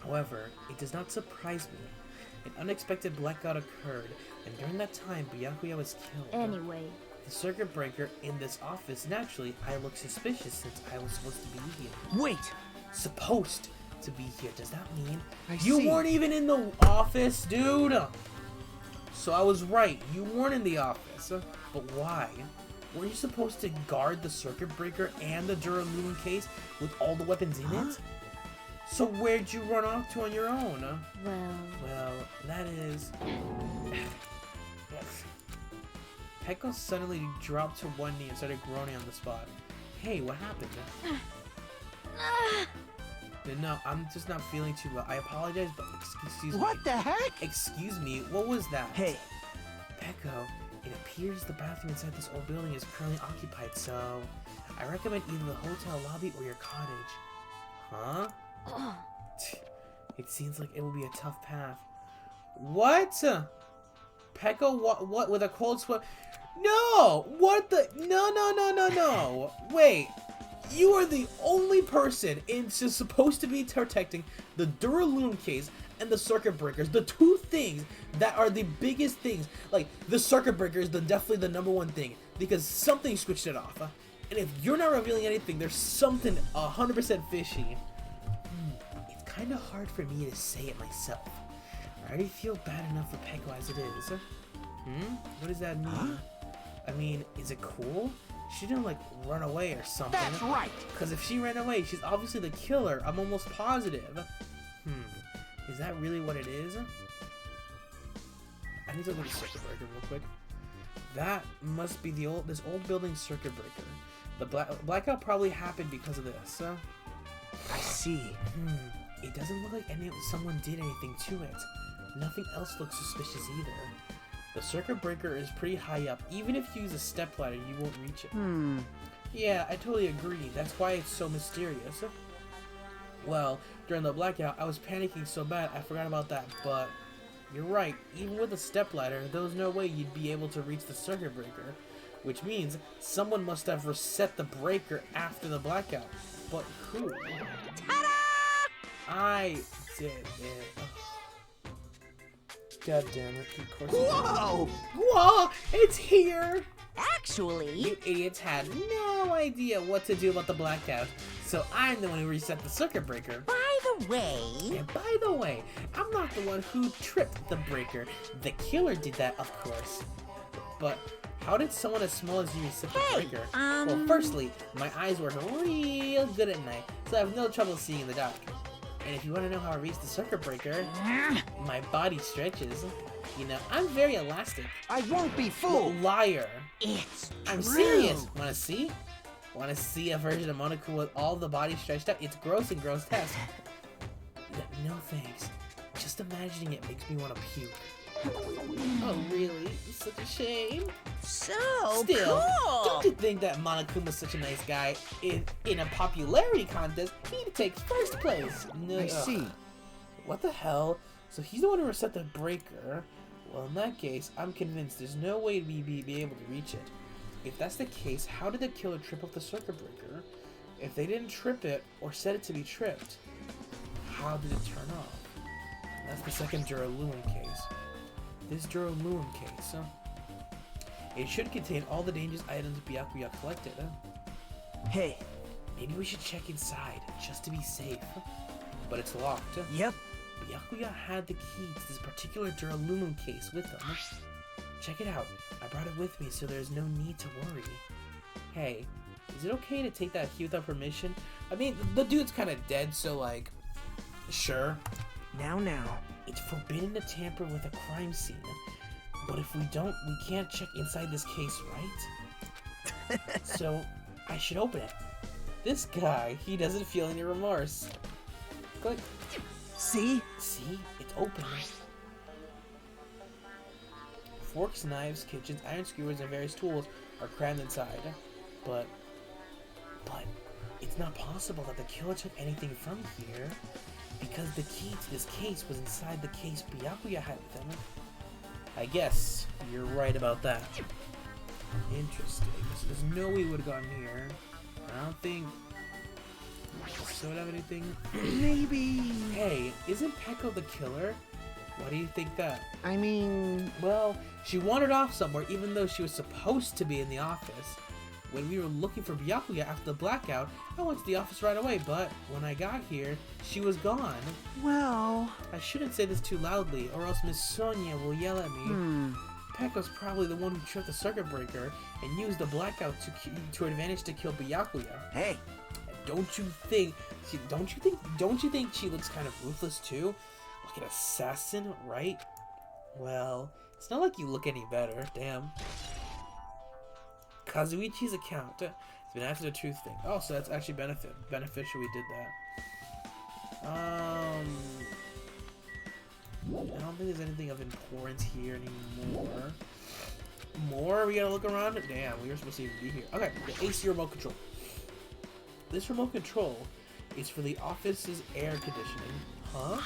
However, it does not surprise me. An unexpected blackout occurred, and during that time, Byakuya was killed.
Anyway,
The circuit breaker in this office, naturally, I look suspicious since I was supposed to be here.
Wait!
Supposed to be here. Does that mean
I
you
see.
weren't even in the office, dude? So I was right. You weren't in the office. But why? Weren't you supposed to guard the circuit breaker and the Duralumin case with all the weapons in it? So where'd you run off to on your own? Well, that is... Peko suddenly dropped to one knee and started groaning on the spot. Hey, what happened? No, I'm just not feeling too well. I apologize, but excuse me.
What the heck?
Excuse me, what was that?
Hey,
Peko, it appears the bathroom inside this old building is currently occupied, so I recommend either the hotel lobby or your cottage. Huh? It seems like it will be a tough path. What? Peko, what with a cold sweat? No! What the? No. Wait. You are the only person just supposed to be protecting the Duralumin case and the circuit breakers. The two things that are the biggest things. Like, the circuit breaker is definitely the number one thing. Because something switched it off. And if you're not revealing anything, there's something 100% fishy. It's kind of hard for me to say it myself. I already feel bad enough for Peko as it is. What does that mean?
Huh?
I mean, is it cool? She didn't, like, run away or something.
that's right!
Because if she ran away, she's obviously the killer. I'm almost positive. Is that really what it is? I need to look at the circuit breaker real quick. That must be this old building circuit breaker. The blackout probably happened because of this.
I see.
It doesn't look like someone did anything to it. Nothing else looks suspicious either. The circuit breaker is pretty high up. Even if you use a stepladder, you won't reach it. Yeah, I totally agree. That's why it's so mysterious. Well, during the blackout, I was panicking so bad I forgot about that, but you're right. Even with a stepladder, there was no way you'd be able to reach the circuit breaker, which means someone must have reset the breaker after the blackout. But who? I did it. God damn it, of course.
Whoa!
Whoa! It's here!
actually,
You idiots had no idea what to do about the blackout, so I'm the one who reset the circuit breaker.
by the way,
And by the way, I'm not the one who tripped the breaker. The killer did that, of course. But how did someone as small as you reset the breaker? Well, firstly, my eyes work real good at night, so I have no trouble seeing in the dark. And if you want to know how I reached the circuit breaker, my body stretches. You know, I'm very elastic.
I won't be
Well,
fooled!
liar.
it's
I'm
true.
serious. Wanna see? Wanna see a version of Monokuma with all the body stretched out? It's gross and gross test. No thanks. Just imagining it makes me want to puke. Oh really? It's such a shame.
So
Still,
cool.
don't you think that Monokuma's such a nice guy? In a popularity contest, he takes first place. No,
I see.
What the hell? So he's the one who reset the breaker. Well, in that case, I'm convinced there's no way we'd be able to reach it. If that's the case, how did the killer trip up the circuit breaker? If they didn't trip it, or set it to be tripped, how did it turn off? That's the second Duralumin case. This Duralumin case, it should contain all the dangerous items Byakuya collected.
Hey,
Maybe we should check inside, just to be safe. But it's locked.
yep.
Byakuya had the key to this particular Duralumin case with him. Check it out. I brought it with me, so there's no need to worry. Hey, is it okay to take that key without permission? I mean, the dude's kind of dead, so like, sure.
Now.
It's forbidden to tamper with a crime scene. But if we can't check inside this case, right? So, I should open it. This guy, he doesn't feel any remorse. Click.
See?
See? It's open. Forks, knives, kitchens, iron skewers, and various tools are crammed inside. But it's not possible that the killer took anything from here, because the key to this case was inside the case Byakuya had with him. I guess you're right about that. Interesting. So there's no way we would have gotten here. I don't think Soda have anything.
Maybe.
Hey, isn't Peko the killer? Why do you think that?
I mean,
Well, she wandered off somewhere even though she was supposed to be in the office. When we were looking for Byakuya after the blackout, I went to the office right away, but when I got here, she was gone.
well.
I shouldn't say this too loudly, or else Miss Sonia will yell at me. Pekka's probably the one who tripped the circuit breaker and used the blackout to advantage to kill Byakuya.
Hey,
Don't you think she looks kind of ruthless too? Like an assassin, right? Well, it's not like you look any better, damn. Kazuichi's account has been added to the truth thing. Oh, so that's actually beneficial we did that. I don't think there's anything of importance here anymore. More? We gotta look around? Damn, we were supposed to even be here. Okay, the AC remote control. This remote control is for the office's air conditioning. Huh?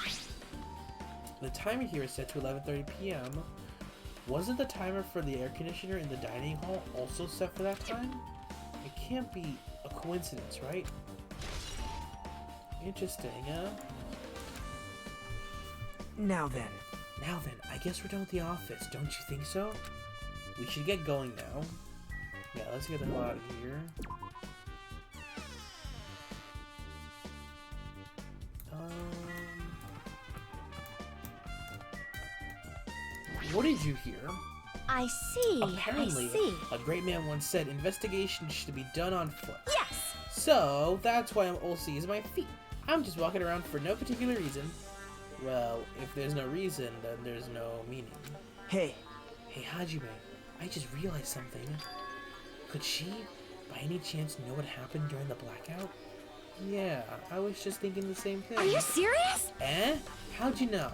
The timer here is set to 11:30 p.m. Wasn't the timer for the air conditioner in the dining hall also set for that time? It can't be a coincidence, right? Interesting, huh?
now then.
Now then, I guess we're done with the office, don't you think so? We should get going now. Yeah, let's get the hell out of here. What did you hear?
I see.
Apparently,
I see.
a great man once said investigation should be done on foot.
Yes.
So, that's why I'm all sees my feet. I'm just walking around for no particular reason. Well, if there's no reason, then there's no meaning.
Hey,
Hey, Hajime, I just realized something. Could she, by any chance, know what happened during the blackout? Yeah, I was just thinking the same thing.
Are you serious?
Eh? How'd you know?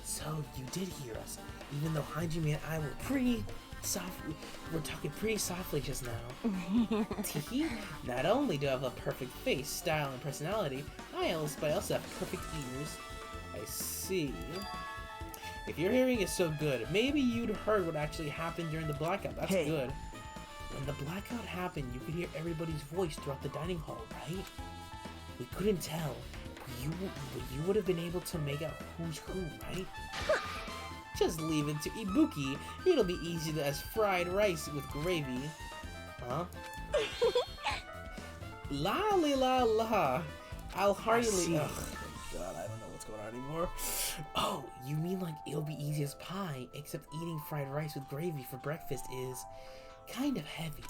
So, you did hear us, even though Hajime and I were pretty softly. We're talking pretty softly just now. Tee. Not only do I have a perfect face, style, and personality, but I also have perfect ears. I see. If your hearing is so good, maybe you'd heard what actually happened during the blackout. That's
Hey.
good. When the blackout happened, you could hear everybody's voice throughout the dining hall, right? We couldn't tell. But you would have been able to make out who's who, right? Just leave it to Ibuki. It'll be easy as fried rice with gravy. Huh? La la la. I'll hardly. Ugh, my God, I don't know what's going on anymore. Oh, you mean like it'll be easy as pie, except eating fried rice with gravy for breakfast is kind of heavy.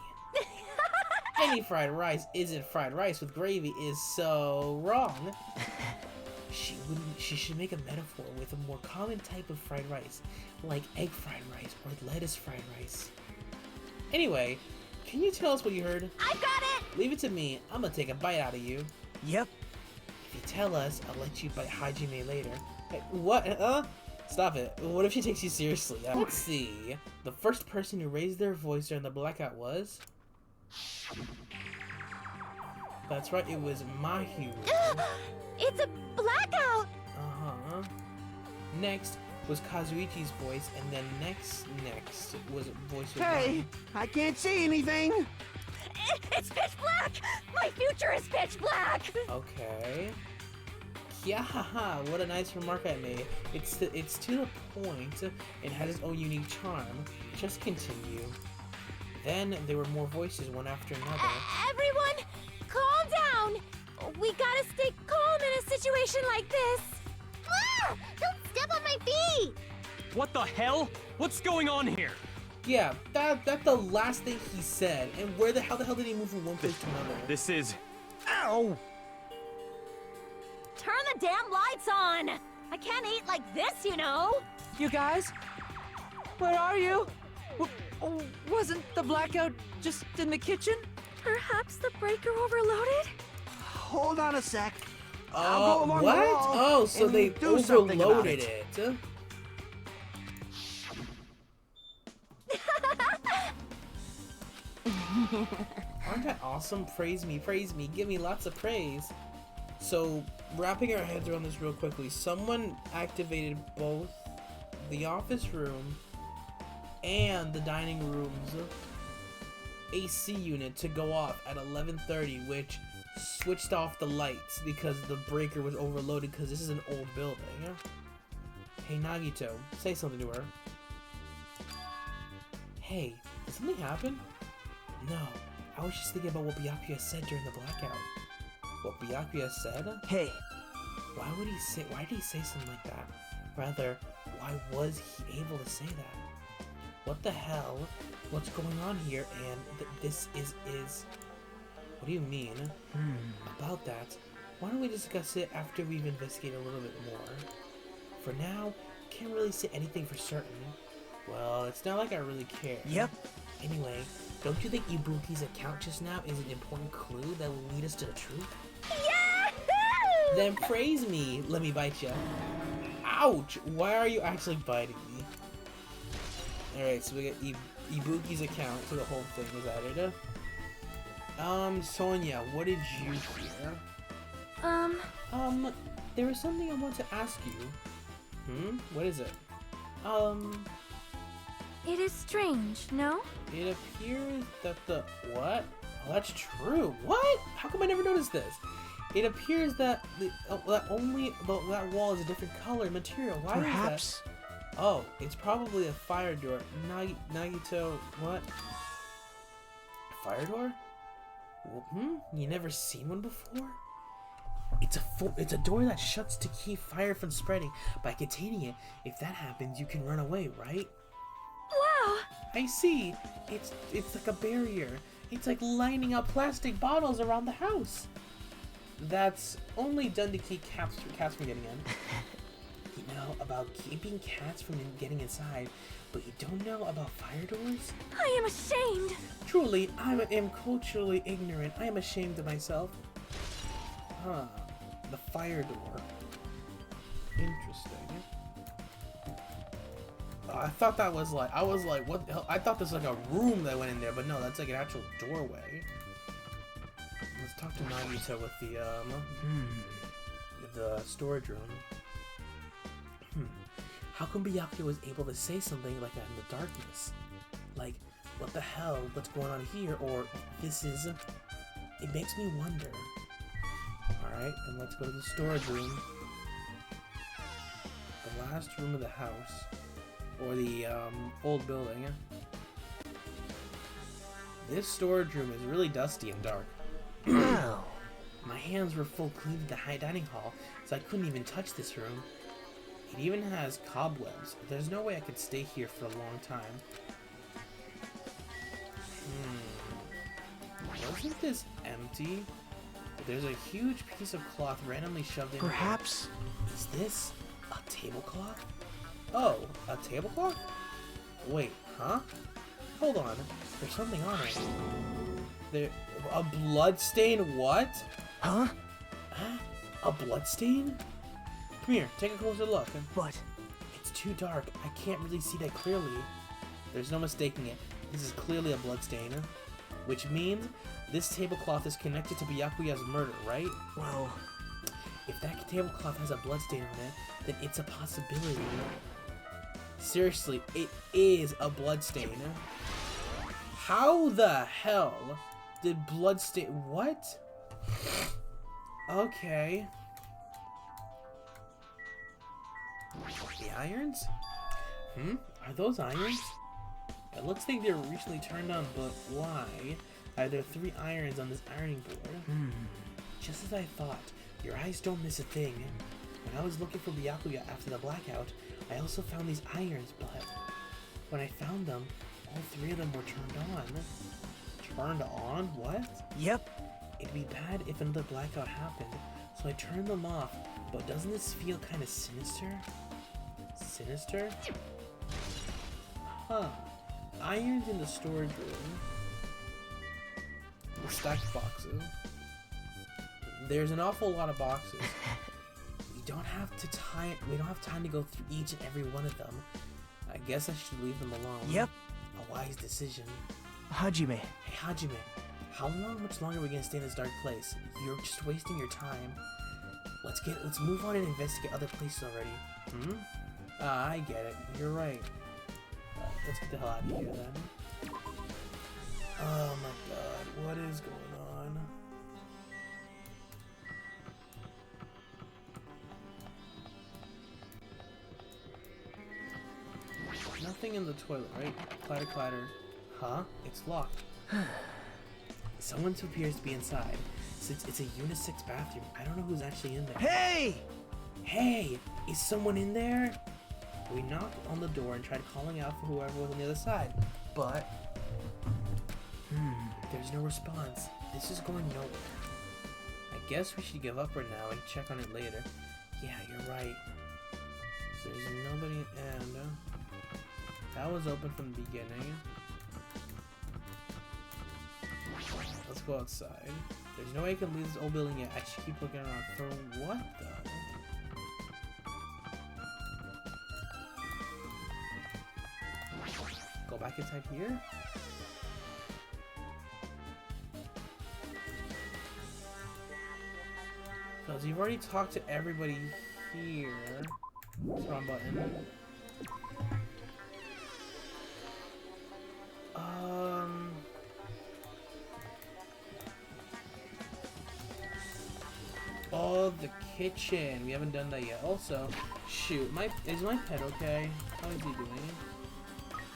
Any fried rice isn't fried rice with gravy is so wrong. She should make a metaphor with a more common type of fried rice, like egg fried rice or lettuce fried rice. Anyway, can you tell us what you heard?
I got it.
Leave it to me. I'm gonna take a bite out of you.
yep.
If you tell us, I'll let you bite Hajime later. Hey, what? Stop it. What if she takes you seriously? Let's see. The first person who raised their voice during the blackout was... That's right, it was Mahu.
It's a blackout.
Uh-huh. Next was Kazuichi's voice, and then next was voice of
Hey, I can't see anything.
It's pitch black. My future is pitch black.
Okay. Yeah, what a nice remark I made. It's to the point and has its own unique charm. Just continue. Then there were more voices, one after another.
Everyone, calm down. We gotta stay calm in a situation like this. Ah! Don't step on my feet.
What the hell? What's going on here?
Yeah, that's the last thing he said. And how the hell did he move from one place to another?
This is...
Ow!
Turn the damn lights on. I can't eat like this, you know.
You guys? Where are you? Wasn't the blackout just in the kitchen?
Perhaps the breaker overloaded?
Hold on a sec. I'll go along
what?
the wall
Oh, so
and
they
do something about
overloaded
it.
it. Aren't that awesome? Praise me, give me lots of praise. So, wrapping our heads around this real quickly, someone activated both the office room and the dining rooms AC unit to go off at 11:30, which switched off the lights because the breaker was overloaded because this is an old building. Hey Nagito, say something to her. Hey, did something happen? No, I was just thinking about what Byakuya said during the blackout. What Byakuya said?
Hey,
Why did he say something like that? Rather, why was he able to say that? What the hell? What's going on here? And this is... What do you mean? About that, why don't we discuss it after we've investigated a little bit more? For now, can't really say anything for certain. Well, it's not like I really care.
Yep.
Anyway, don't you think Ibuki's account just now is an important clue that will lead us to the truth?
Yahoo!
Then praise me. Let me bite ya. Ouch! Why are you actually biting me? Alright, so we got Ibuki's account, so the whole thing was added. Sonia, what did you hear? There was something I want to ask you. What is it?
It is strange, no?
It appears that the... What? Oh, that's true. What? How come I never noticed this? It appears that that wall is a different color and material. Why
perhaps.
is that? Oh, it's probably a fire door. Nagito, what? Fire door? You never seen one before? It's a door that shuts to keep fire from spreading by containing it. If that happens, you can run away, right?
Wow!
I see. It's like a barrier. It's like lining up plastic bottles around the house. That's only done to keep cats from getting in. You know about keeping cats from getting inside, but you don't know about fire doors?
I am ashamed!
Truly, I am culturally ignorant. I am ashamed of myself. Huh. The fire door. Interesting. I thought that was like, I was like, what the hell? I thought this was like a room that went in there, but no, that's like an actual doorway. Let's talk to Nagito with the storage room. How come Byakuya was able to say something like that in the darkness? Like, what the hell? What's going on here? Or this is... It makes me wonder. Alright, then let's go to the storage room. The last room of the house. Or the old building. This storage room is really dusty and dark.
Wow.
My hands were full cleaning the high dining hall, so I couldn't even touch this room. It even has cobwebs. There's no way I could stay here for a long time. Wasn't this empty? There's a huge piece of cloth randomly shoved in.
Perhaps.
Is this a tablecloth? Oh, a tablecloth? Wait, huh? Hold on. There's something on it. A blood stain? What?
Huh?
Huh? A blood stain? Come here, take a closer look.
But
it's too dark. I can't really see that clearly. There's no mistaking it. This is clearly a blood stain. Which means this tablecloth is connected to Byakuya's murder, right?
well,
If that tablecloth has a blood stain on it, then it's a possibility. Seriously, it is a blood stain. How the hell did blood stain... What? Okay. The irons? Are those irons? It looks like they were recently turned on, but why are there 3 irons on this ironing board? Just as I thought, your eyes don't miss a thing. When I was looking for Byakuya after the blackout, I also found these irons, but when I found them, all 3 of them were turned on. Turned on? What?
yep.
It'd be bad if another blackout happened, so I turned them off, but doesn't this feel kind of sinister? Sinister? Huh. Irons in the storage room. The stacked boxes. There's an awful lot of boxes. We don't have time to go through each and every one of them. I guess I should leave them alone.
Yep.
A wise decision.
Hajime.
Hey Hajime, how much longer are we gonna stay in this dark place? You're just wasting your time. Let's move on and investigate other places already. I get it. You're right. Let's get the hell out of here then. Oh my god, what is going on? Nothing in the toilet, right? Clatter, clatter. Huh? It's locked. Someone appears to be inside. Since it's a unisex bathroom, I don't know who's actually in there.
Hey!
Hey! Is someone in there? We knocked on the door and tried calling out for whoever was on the other side, but there's no response. This is going nowhere. I guess we should give up right now and check on it later. Yeah, you're right. So there's nobody, and that was open from the beginning. Let's go outside. There's no way I can leave this old building yet. I should keep looking around for what the? Go back inside here? Because you've already talked to everybody here. What's the wrong button? Oh, the kitchen. We haven't done that yet. Also, shoot, is my pet okay? How is he doing?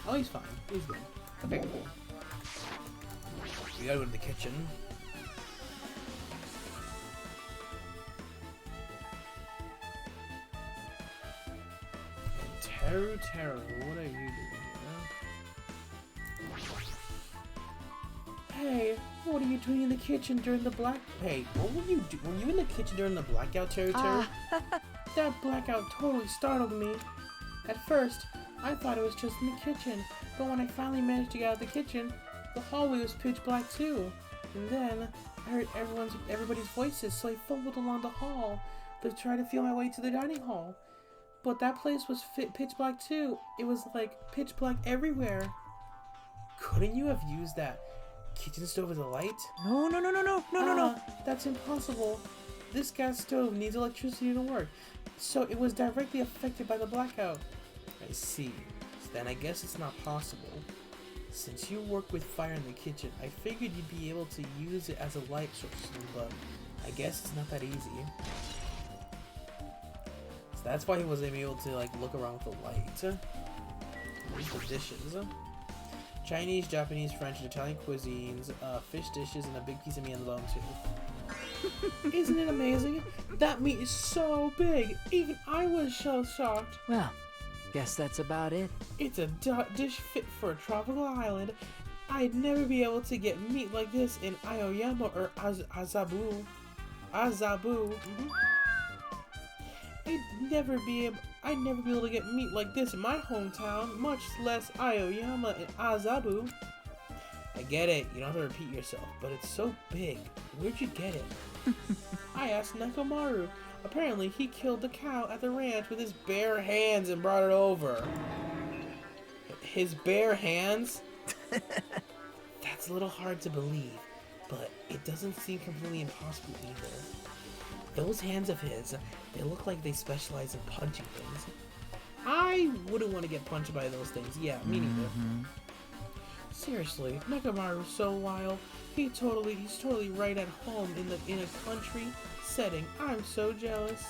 Oh, he's fine. He's good. Okay, cool. We gotta go to the kitchen. Teru, what are you doing here? Hey, what are you doing in the kitchen during the Hey, what were you Were you in the kitchen during the blackout, Teru? That blackout totally startled me. At first, I thought it was just in the kitchen, but when I finally managed to get out of the kitchen, the hallway was pitch black too. And then I heard everybody's voices, so I fumbled along the hall to try to feel my way to the dining hall. But that place was pitch black too. It was like pitch black everywhere. Couldn't you have used that kitchen stove as a light?
No.
That's impossible. This gas stove needs electricity to work, so it was directly affected by the blackout. I see. So then I guess it's not possible. Since you work with fire in the kitchen, I figured you'd be able to use it as a light source, but I guess it's not that easy. So that's why he wasn't able to like look around with the light. Here's the dishes. Chinese, Japanese, French, and Italian cuisines, fish dishes, and a big piece of meat on the bone too. Isn't it amazing? That meat is so big! Even I was so shocked!
Well, guess that's about it.
It's a dish fit for a tropical island. I'd never be able to get meat like this in Aoyama or Azabu. I'd never be able to get meat like this in my hometown, much less Aoyama and Azabu. I get it, you don't have to repeat yourself, but it's so big. Where'd you get it? I asked Nekomaru. Apparently, he killed the cow at the ranch with his bare hands and brought it over. His bare hands? That's a little hard to believe, but it doesn't seem completely impossible either. Those hands of his, they look like they specialize in punching things. I wouldn't want to get punched by those things. Yeah, me neither. Seriously, Nekomaru's so wild. He's totally right at home in a country setting. I'm so jealous.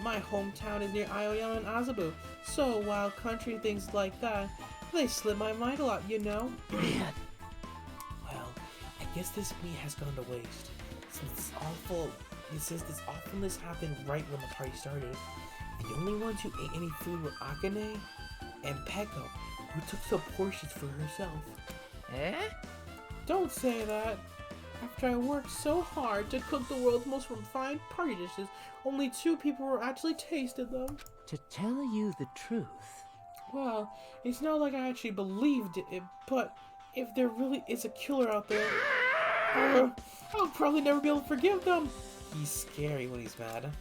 My hometown is near Aoyama and Azabu. So wild country things like that, they slip my mind a lot, you know?
Man.
Well, I guess this meat has gone to waste. Since this awfulness happened right when the party started. The only ones who ate any food were Akane and Peko, who took some portions for herself.
Eh?
Don't say that. After I worked so hard to cook the world's most refined party dishes, only 2 people were actually tasted them.
To tell you the truth.
Well, it's not like I actually believed it, but if there really is a killer out there, I'll probably never be able to forgive them. He's scary when he's mad.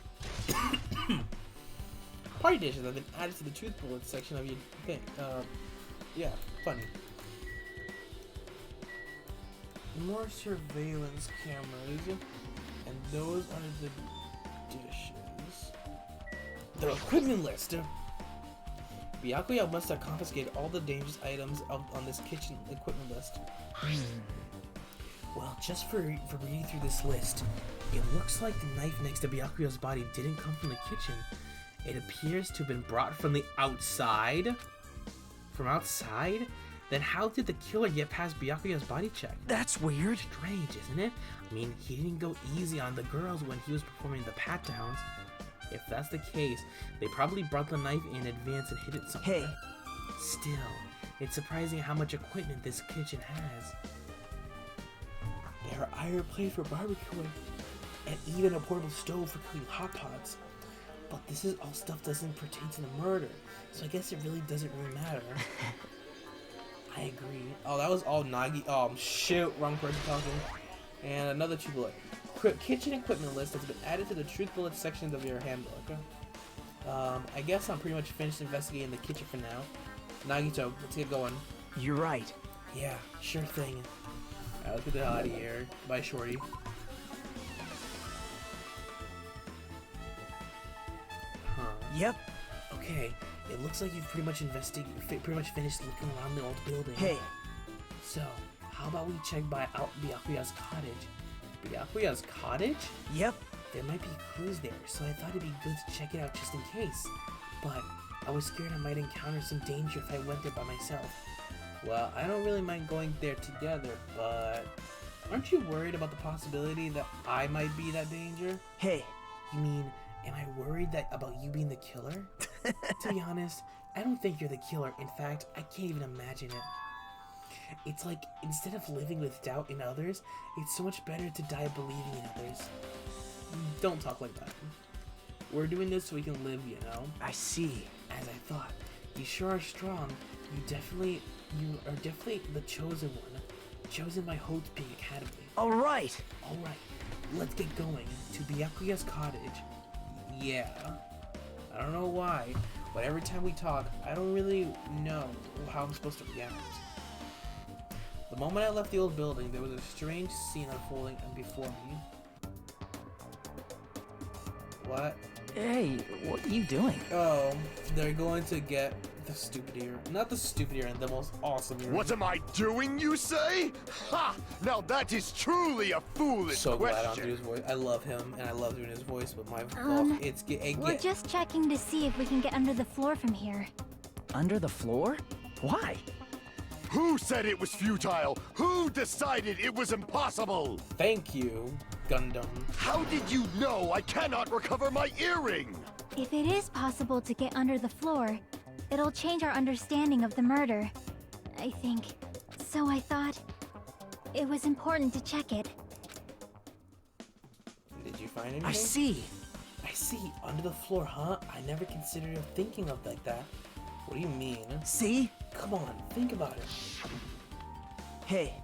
Party dishes have been added to the truth bullet section of your thing. Yeah, funny. More surveillance cameras, and those are the dishes. The equipment list. Byakuya must have confiscated all the dangerous items on this kitchen equipment list. Well, just for reading through this list, it looks like the knife next to Byakuya's body didn't come from the kitchen. It appears to have been brought from the outside. From outside? Then how did the killer get past Byakuya's body check?
That's weird.
Strange, isn't it? I mean, he didn't go easy on the girls when he was performing the pat-downs. If that's the case, they probably brought the knife in advance and hid it somewhere.
Hey.
Still, it's surprising how much equipment this kitchen has. There are iron plates for barbecuing, and even a portable stove for cooking hot pots. But this is all stuff doesn't pertain to the murder, so I guess it really doesn't really matter. I agree. Oh, that was all Nagi. Oh, shoot, wrong person talking. And another truth bullet. Kitchen equipment list has been added to the truth bullet sections of your handbook. I guess I'm pretty much finished investigating the kitchen for now. Nagito, let's get going.
You're right.
Yeah, sure thing. Alright, let's get the hell out of here. Bye, Shorty. Huh.
Yep.
Okay, it looks like you've pretty much finished looking around the old building.
Hey.
So, how about we check out Byakuya's cottage? Byakuya's cottage?
Yep.
There might be clues there, so I thought it'd be good to check it out just in case. But I was scared I might encounter some danger if I went there by myself. Well, I don't really mind going there together, but aren't you worried about the possibility that I might be that danger?
Hey.
You mean, am I worried about you being the killer? To be honest, I don't think you're the killer. In fact, I can't even imagine it. It's like, instead of living with doubt in others, it's so much better to die believing in others. Don't talk like that. We're doing this so we can live, you know?
I see.
As I thought. You sure are strong. You are definitely the chosen one. Chosen by Hope's Peak Academy.
Alright.
Alright, let's get going to Byakuya's cottage. Yeah. I don't know why, but every time we talk, I don't really know how I'm supposed to react. The moment I left the old building, there was a strange scene unfolding before me. What?
Hey, what are you doing?
Oh, they're going to get the stupid ear. Not the stupid ear, the most awesome ear.
What am I doing, you say? Ha! Now that is truly a foolish
So glad I don't do
question.
his voice. I love him, and I love doing his voice, but my
We're just checking to see if we can get under the floor from here.
Under the floor? Why?
Who said it was futile? Who decided it was impossible?
Thank you, Gundam.
How did you know I cannot recover my earring?
If it is possible to get under the floor, it'll change our understanding of the murder, I think. So I thought it was important to check it.
Did you find anything?
I see.
I see. Under the floor, huh? I never considered thinking of like that. What do you mean?
See?
Come on, think about it.
Hey.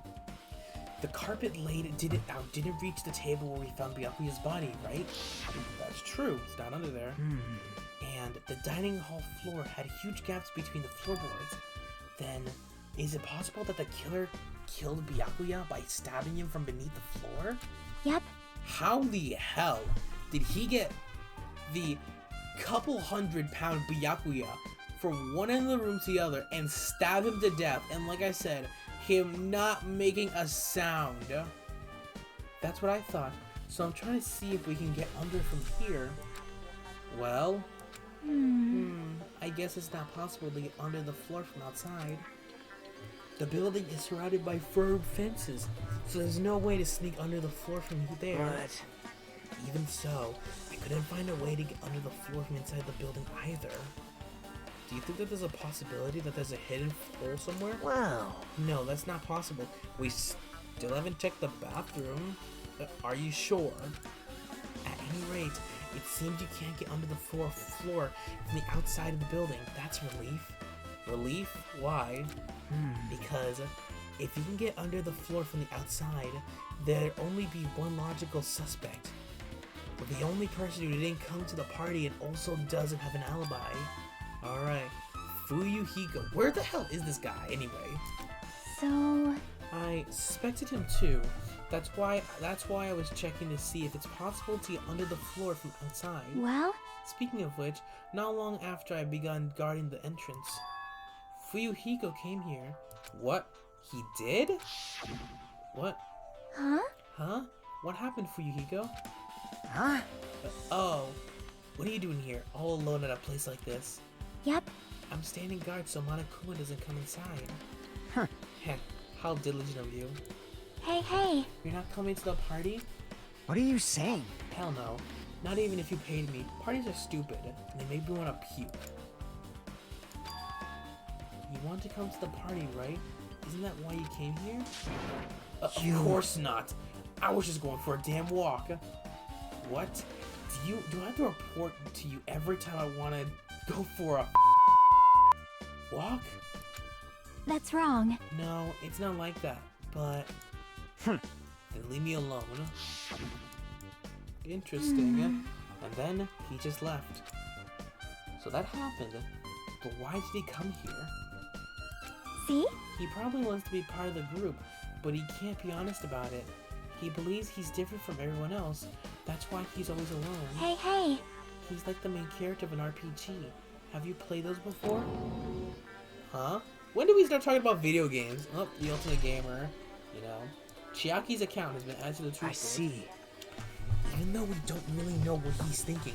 The carpet didn't reach the table where we found Byakuya's body, right? That's true. It's not under there. And the dining hall floor had huge gaps between the floorboards. Then, is it possible that the killer killed Byakuya by stabbing him from beneath the floor?
Yep.
How the hell did he get the couple 100-pound Byakuya from one end of the room to the other and stab him to death? And like I said, him not making a sound. That's what I thought. So I'm trying to see if we can get under from here. Well, I guess it's not possible to get under the floor from outside. The building is surrounded by firm fences, so there's no way to sneak under the floor from there.
But
Even so, I couldn't find a way to get under the floor from inside the building either. Do you think that there's a possibility that there's a hidden hole somewhere?
well,
No, that's not possible. We still haven't checked the bathroom. Are you sure? At any rate, it seems you can't get under the floor from the outside of the building. That's relief. Relief? Why? Because if you can get under the floor from the outside, there'd only be one logical suspect. But the only person who didn't come to the party and also doesn't have an alibi. Alright, Fuyuhiko. Where the hell is this guy anyway?
So...
I suspected him too, That's why I was checking to see if it's possible to get under the floor from outside.
Well?
Speaking of which, not long after I begun guarding the entrance, Fuyuhiko came here. What? He did? What?
Huh?
Huh? What happened, Fuyuhiko?
Huh?
Oh, what are you doing here, all alone at a place like this?
Yep.
I'm standing guard so Monokuma doesn't come inside.
Huh.
Heh, how diligent of you.
Hey.
You're not coming to the party?
What are you saying?
Hell no. Not even if you paid me. Parties are stupid, and they make me want to puke. You want to come to the party, right? Isn't that why you came here? Of course not. I was just going for a damn walk. What? Do I have to report to you every time I want to go for a walk?
That's wrong.
No, it's not like that, but... Then leave me alone. Interesting. And then he just left. So that happened. But why did he come here?
See?
He probably wants to be part of the group, but he can't be honest about it. He believes he's different from everyone else. That's why he's always alone.
Hey.
He's like the main character of an RPG. Have you played those before? Huh? When did we start talking about video games? Oh, the Ultimate Gamer. You know. Chiaki's account has been added to the truth.
I see.
Even though we don't really know what he's thinking,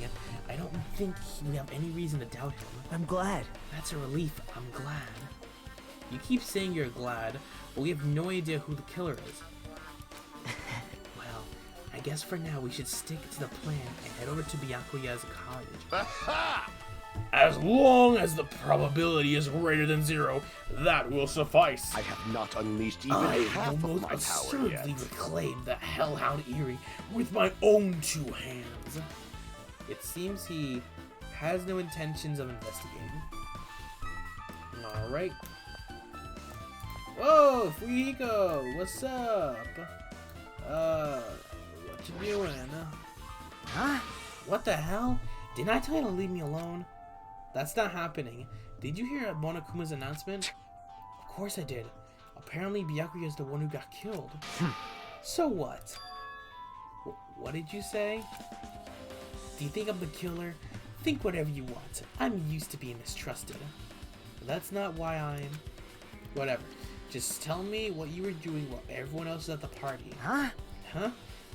I don't think we have any reason to doubt him.
I'm glad.
That's a relief. I'm glad. You keep saying you're glad, but we have no idea who the killer is. Well, I guess for now we should stick to the plan and head over to Byakuya's cottage.
As long as the probability is greater than 0, that will suffice.
I have not unleashed even
I
half
will
of
most
my power yet.
assuredly reclaim the Hellhound Eerie with my own 2 hands.
It seems he has no intentions of investigating. Alright. Whoa, Fuyuhiko, what's up? What you doing?
Huh?
What the hell? Didn't I tell you to leave me alone? That's not happening. Did you hear Monokuma's announcement? Of course I did. Apparently Byakuya is the one who got killed. So what? What did you say? Do you think I'm the killer? Think whatever you want. I'm used to being mistrusted. But that's not why I'm... Whatever. Just tell me what you were doing while everyone else is at the party.
Huh?
Huh?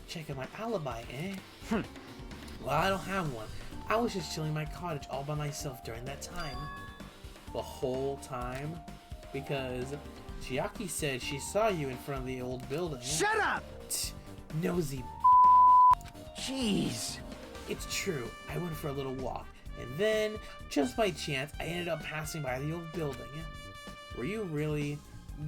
Checking my alibi, eh? Well, I don't have one. I was just chilling in my cottage all by myself during that time. The whole time? Because Chiaki said she saw you in front of the old building.
Shut up!
Nosy.
Jeez.
It's true. I went for a little walk. And then, just by chance, I ended up passing by the old building. Were you really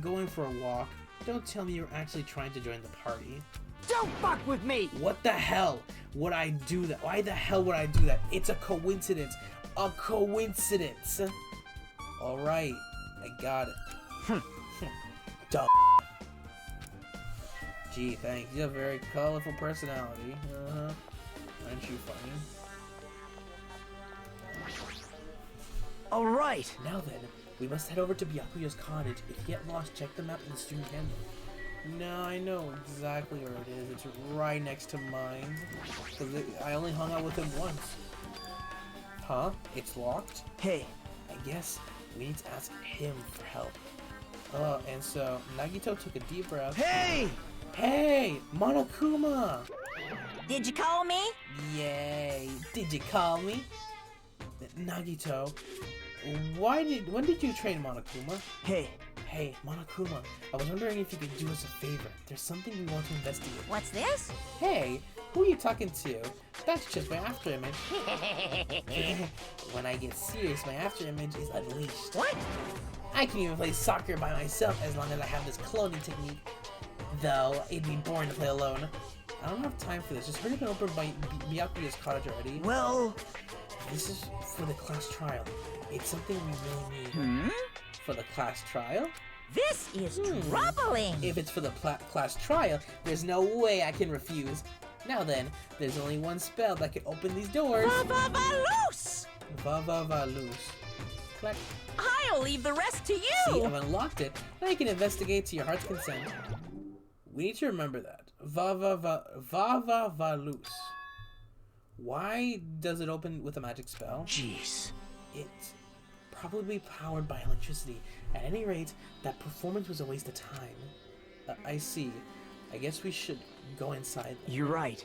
going for a walk? Don't tell me you're actually trying to join the party.
Don't fuck with me!
What the hell would I do that? Why the hell would I do that? It's a coincidence. A coincidence. Alright, I got it. Dumb. Gee, thanks. You have a very colorful personality. Aren't you funny?
Alright.
Now then, we must head over to Byakuya's cottage. If you get lost, check the map in the student handbook. No, I know exactly where it is. It's right next to mine. Because I only hung out with him once. Huh? It's locked?
Hey.
I guess we need to ask him for help. And so Nagito took a deep breath.
Hey!
Hey! Monokuma!
Did you call me?
Yay! Did you call me? Nagito, when did you train Monokuma? Hey, Monokuma, I was wondering if you could do us a favor. There's something we want to investigate.
What's this?
Hey, who are you talking to? That's just my afterimage. When I get serious, my afterimage is unleashed.
What?
I can even play soccer by myself as long as I have this cloning technique. Though, it'd be boring to play alone. I don't have time for this. Just hurry up and open Byakuya's cottage already.
Well...
This is for the class trial. It's something we really need. For the class trial?
This is troubling!
If it's for the class trial, there's no way I can refuse. Now then, there's only one spell that can open these doors.
Va-va-va-loose!
Va-va-va-loose. Clack.
I'll leave the rest to you!
See, I've unlocked it. Now you can investigate to your heart's consent. We need to remember that.
Valus. Why does it open with a magic spell?
Jeez.
It's probably powered by electricity. At any rate, that performance was a waste of time. I see. I guess we should go inside then.
You're right.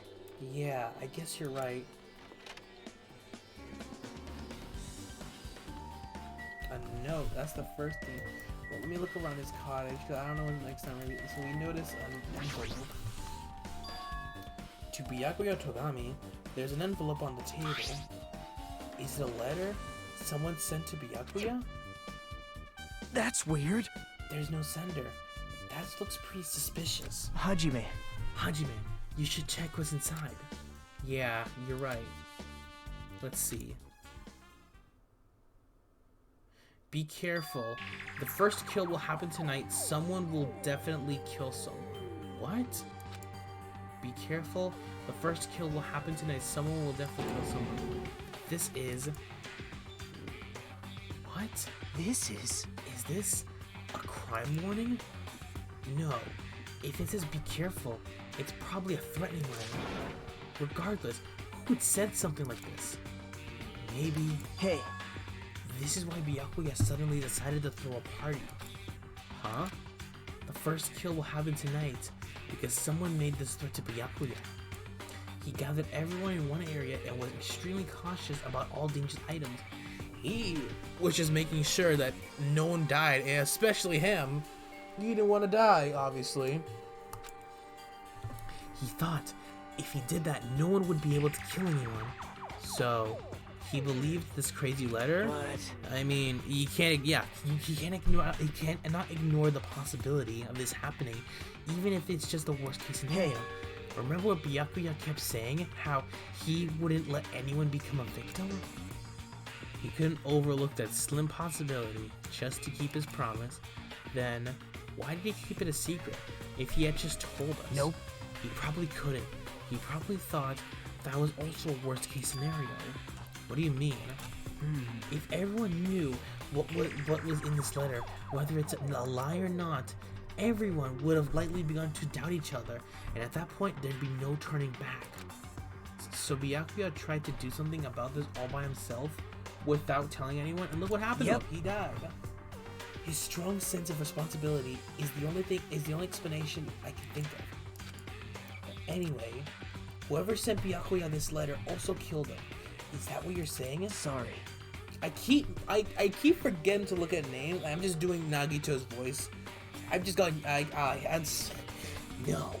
Yeah, I guess you're right. A note, that's the first thing. Well, let me look around his cottage, because I don't know when the next time maybe. So we notice an envelope. To Byakuya Togami, there's an envelope on the table. Is it a letter someone sent to Byakuya?
That's weird.
There's no sender. That looks pretty suspicious.
Hajime.
Hajime, you should check what's inside. Yeah, you're right. Let's see. Be careful. The first kill will happen tonight. Someone will definitely kill someone. What? Be careful. The first kill will happen tonight. Someone will definitely kill someone. This is... What?
This is...
Is this a crime warning? No. If it says be careful, it's probably a threatening one. Regardless, who would send something like this? Maybe...
Hey.
This is why Byakuya suddenly decided to throw a party. Huh? The first kill will happen tonight because someone made this threat to Byakuya. He gathered everyone in one area and was extremely cautious about all dangerous items. He was just making sure that no one died, and especially him. He didn't want to die, obviously. He thought if he did that, no one would be able to kill anyone. So... he believed this crazy letter.
What?
I mean, you can't. Yeah, you can't ignore. You can't not ignore the possibility of this happening, even if it's just the worst case scenario.
Hey.
Remember what Byakuya kept saying? How he wouldn't let anyone become a victim. He couldn't overlook that slim possibility just to keep his promise. Then, why did he keep it a secret? If he had just told us.
Nope.
He probably couldn't. He probably thought that was also a worst case scenario. What do you mean? If everyone knew what was in this letter, whether it's a lie or not, everyone would have likely begun to doubt each other, and at that point, there'd be no turning back. So Byakuya tried to do something about this all by himself, without telling anyone, and look what happened.
Yep.
He died. His strong sense of responsibility is the only explanation I can think of. Anyway, whoever sent Byakuya this letter also killed him. Is that what you're saying?
Sorry.
I keep forgetting to look at names. I'm just doing Nagito's voice. I've just got no.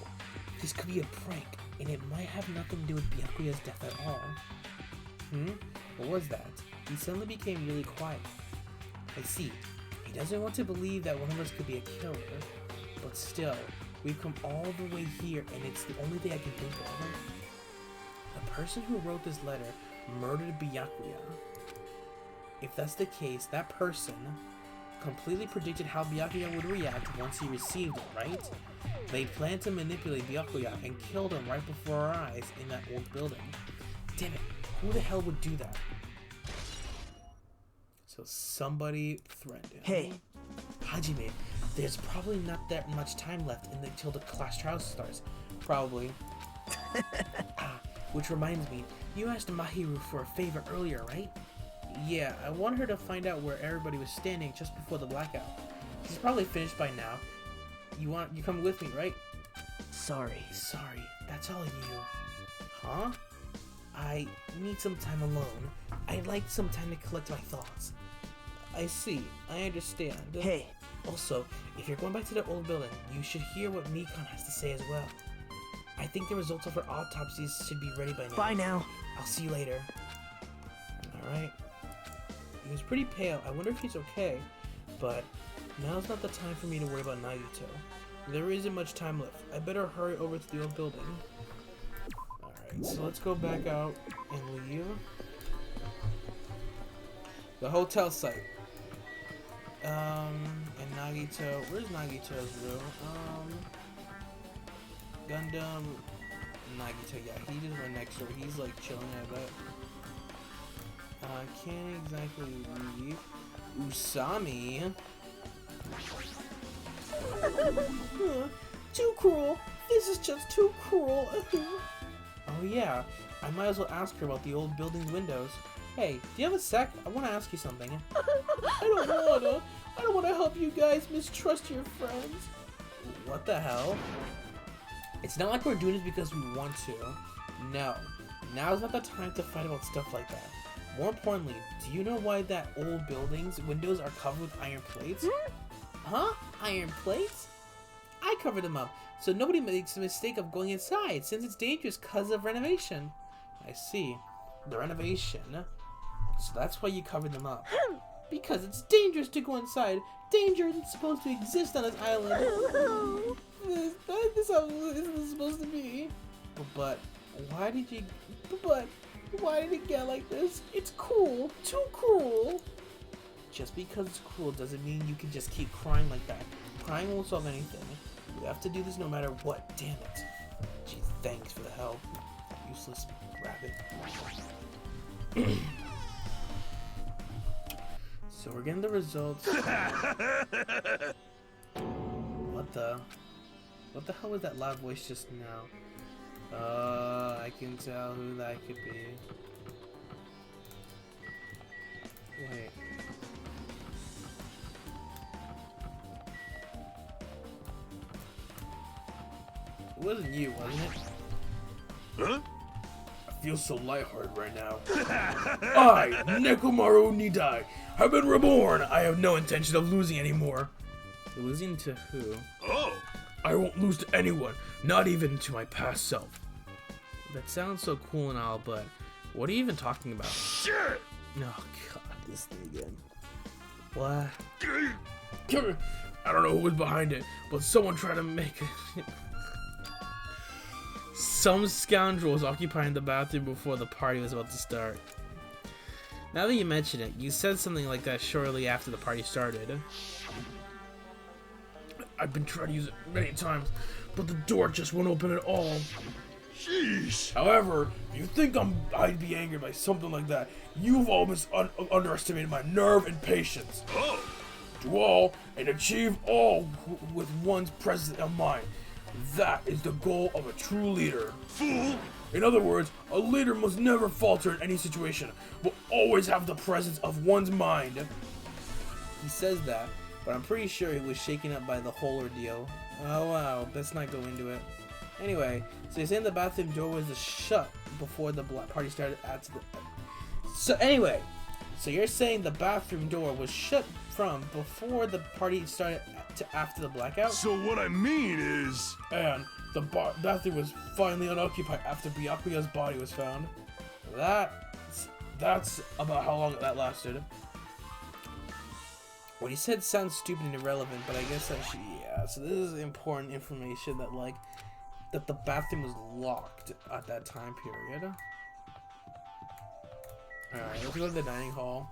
This could be a prank, and it might have nothing to do with Byakuya's death at all. What was that? He suddenly became really quiet. I see. He doesn't want to believe that one of us could be a killer, but still, we've come all the way here, and it's the only thing I can think of. The person who wrote this letter murdered Byakuya. If that's the case, that person completely predicted how Byakuya would react once he received it, right? They planned to manipulate Byakuya and killed him right before our eyes in that old building. Damn it, who the hell would do that? So somebody threatened him.
Hey.
Hajime, there's probably not that much time left until the class trial starts. Probably. Which reminds me, you asked Mahiru for a favor earlier, right? Yeah, I want her to find out where everybody was standing just before the blackout. She's probably finished by now. You come with me, right?
Sorry.
Sorry, that's all you. Huh? I need some time alone. I'd like some time to collect my thoughts. I see. I understand.
Hey.
Also, if you're going back to the old building, you should hear what Mikan has to say as well. I think the results of her autopsies should be ready by now.
Bye now.
I'll see you later. Alright. He was pretty pale. I wonder if he's okay. But now's not the time for me to worry about Nagito. There isn't much time left. I better hurry over to the old building. Alright, so let's go back out and leave. The hotel site. And Nagito. Where's Nagito's room? Gundam. Nagito, yeah, he just went next door. He's like chilling, I bet. Can't exactly leave. Usami. Too cruel.
This is just too cruel. Oh yeah, I might as well ask her about the old building's windows. Hey, do you have a sec? I want to ask you something. I don't wanna help you guys mistrust your friends. What the hell? It's not like we're doing this because we want to. No, now's not the time to fight about stuff like that. More importantly, do you know why that old building's windows are covered with iron plates? Huh? Iron plates? I covered them up, so nobody makes the mistake of going inside, since it's dangerous because of renovation. I see. The renovation. So that's why you covered them up. Because it's dangerous to go inside. Danger isn't supposed to exist on this island. This isn't supposed to be. But why did you... But why did it get like this? It's cruel. Too cruel. Just because it's cruel doesn't mean you can just keep crying like that. Crying won't solve anything. You have to do this no matter what. Damn it. Gee, thanks for the help. Useless rabbit. So we're getting the results. What the hell was that loud voice just now? I can tell who that could be. Wait. It wasn't you, wasn't it?
Huh?
I feel so lighthearted right now. I, Nekomaru Nidai, have been reborn. I have no intention of losing anymore.
Losing to who?
Oh!
I won't lose to anyone, not even to my past self.
That sounds so cool and all, but what are you even talking about?
Shit!
Oh god, this thing again. What?
I don't know who was behind it, but someone tried to make it.
Some scoundrel was occupying the bathroom before the party was about to start. Now that you mention it, you said something like that shortly after the party started.
I've been trying to use it many times, but the door just won't open at all.
Sheesh!
However, if you think I'd be angered by something like that, you've almost underestimated my nerve and patience.
Oh!
Do all and achieve all with one's presence of mind. That is the goal of a true leader.
Fool!
In other words, a leader must never falter in any situation, but always have the presence of one's mind.
He says that, but I'm pretty sure he was shaken up by the whole ordeal. Oh wow, let's not go into it. Anyway, so you're saying the bathroom door was shut before the party started So you're saying the bathroom door was shut from before the party started to after the blackout?
So what I mean is...
And the bathroom was finally unoccupied after Byakuya's body was found. That's about how long that lasted.
What he said sounds stupid and irrelevant, but I guess I should, yeah. So this is important information that that the bathroom was locked at that time period. Alright, let's go to the dining hall.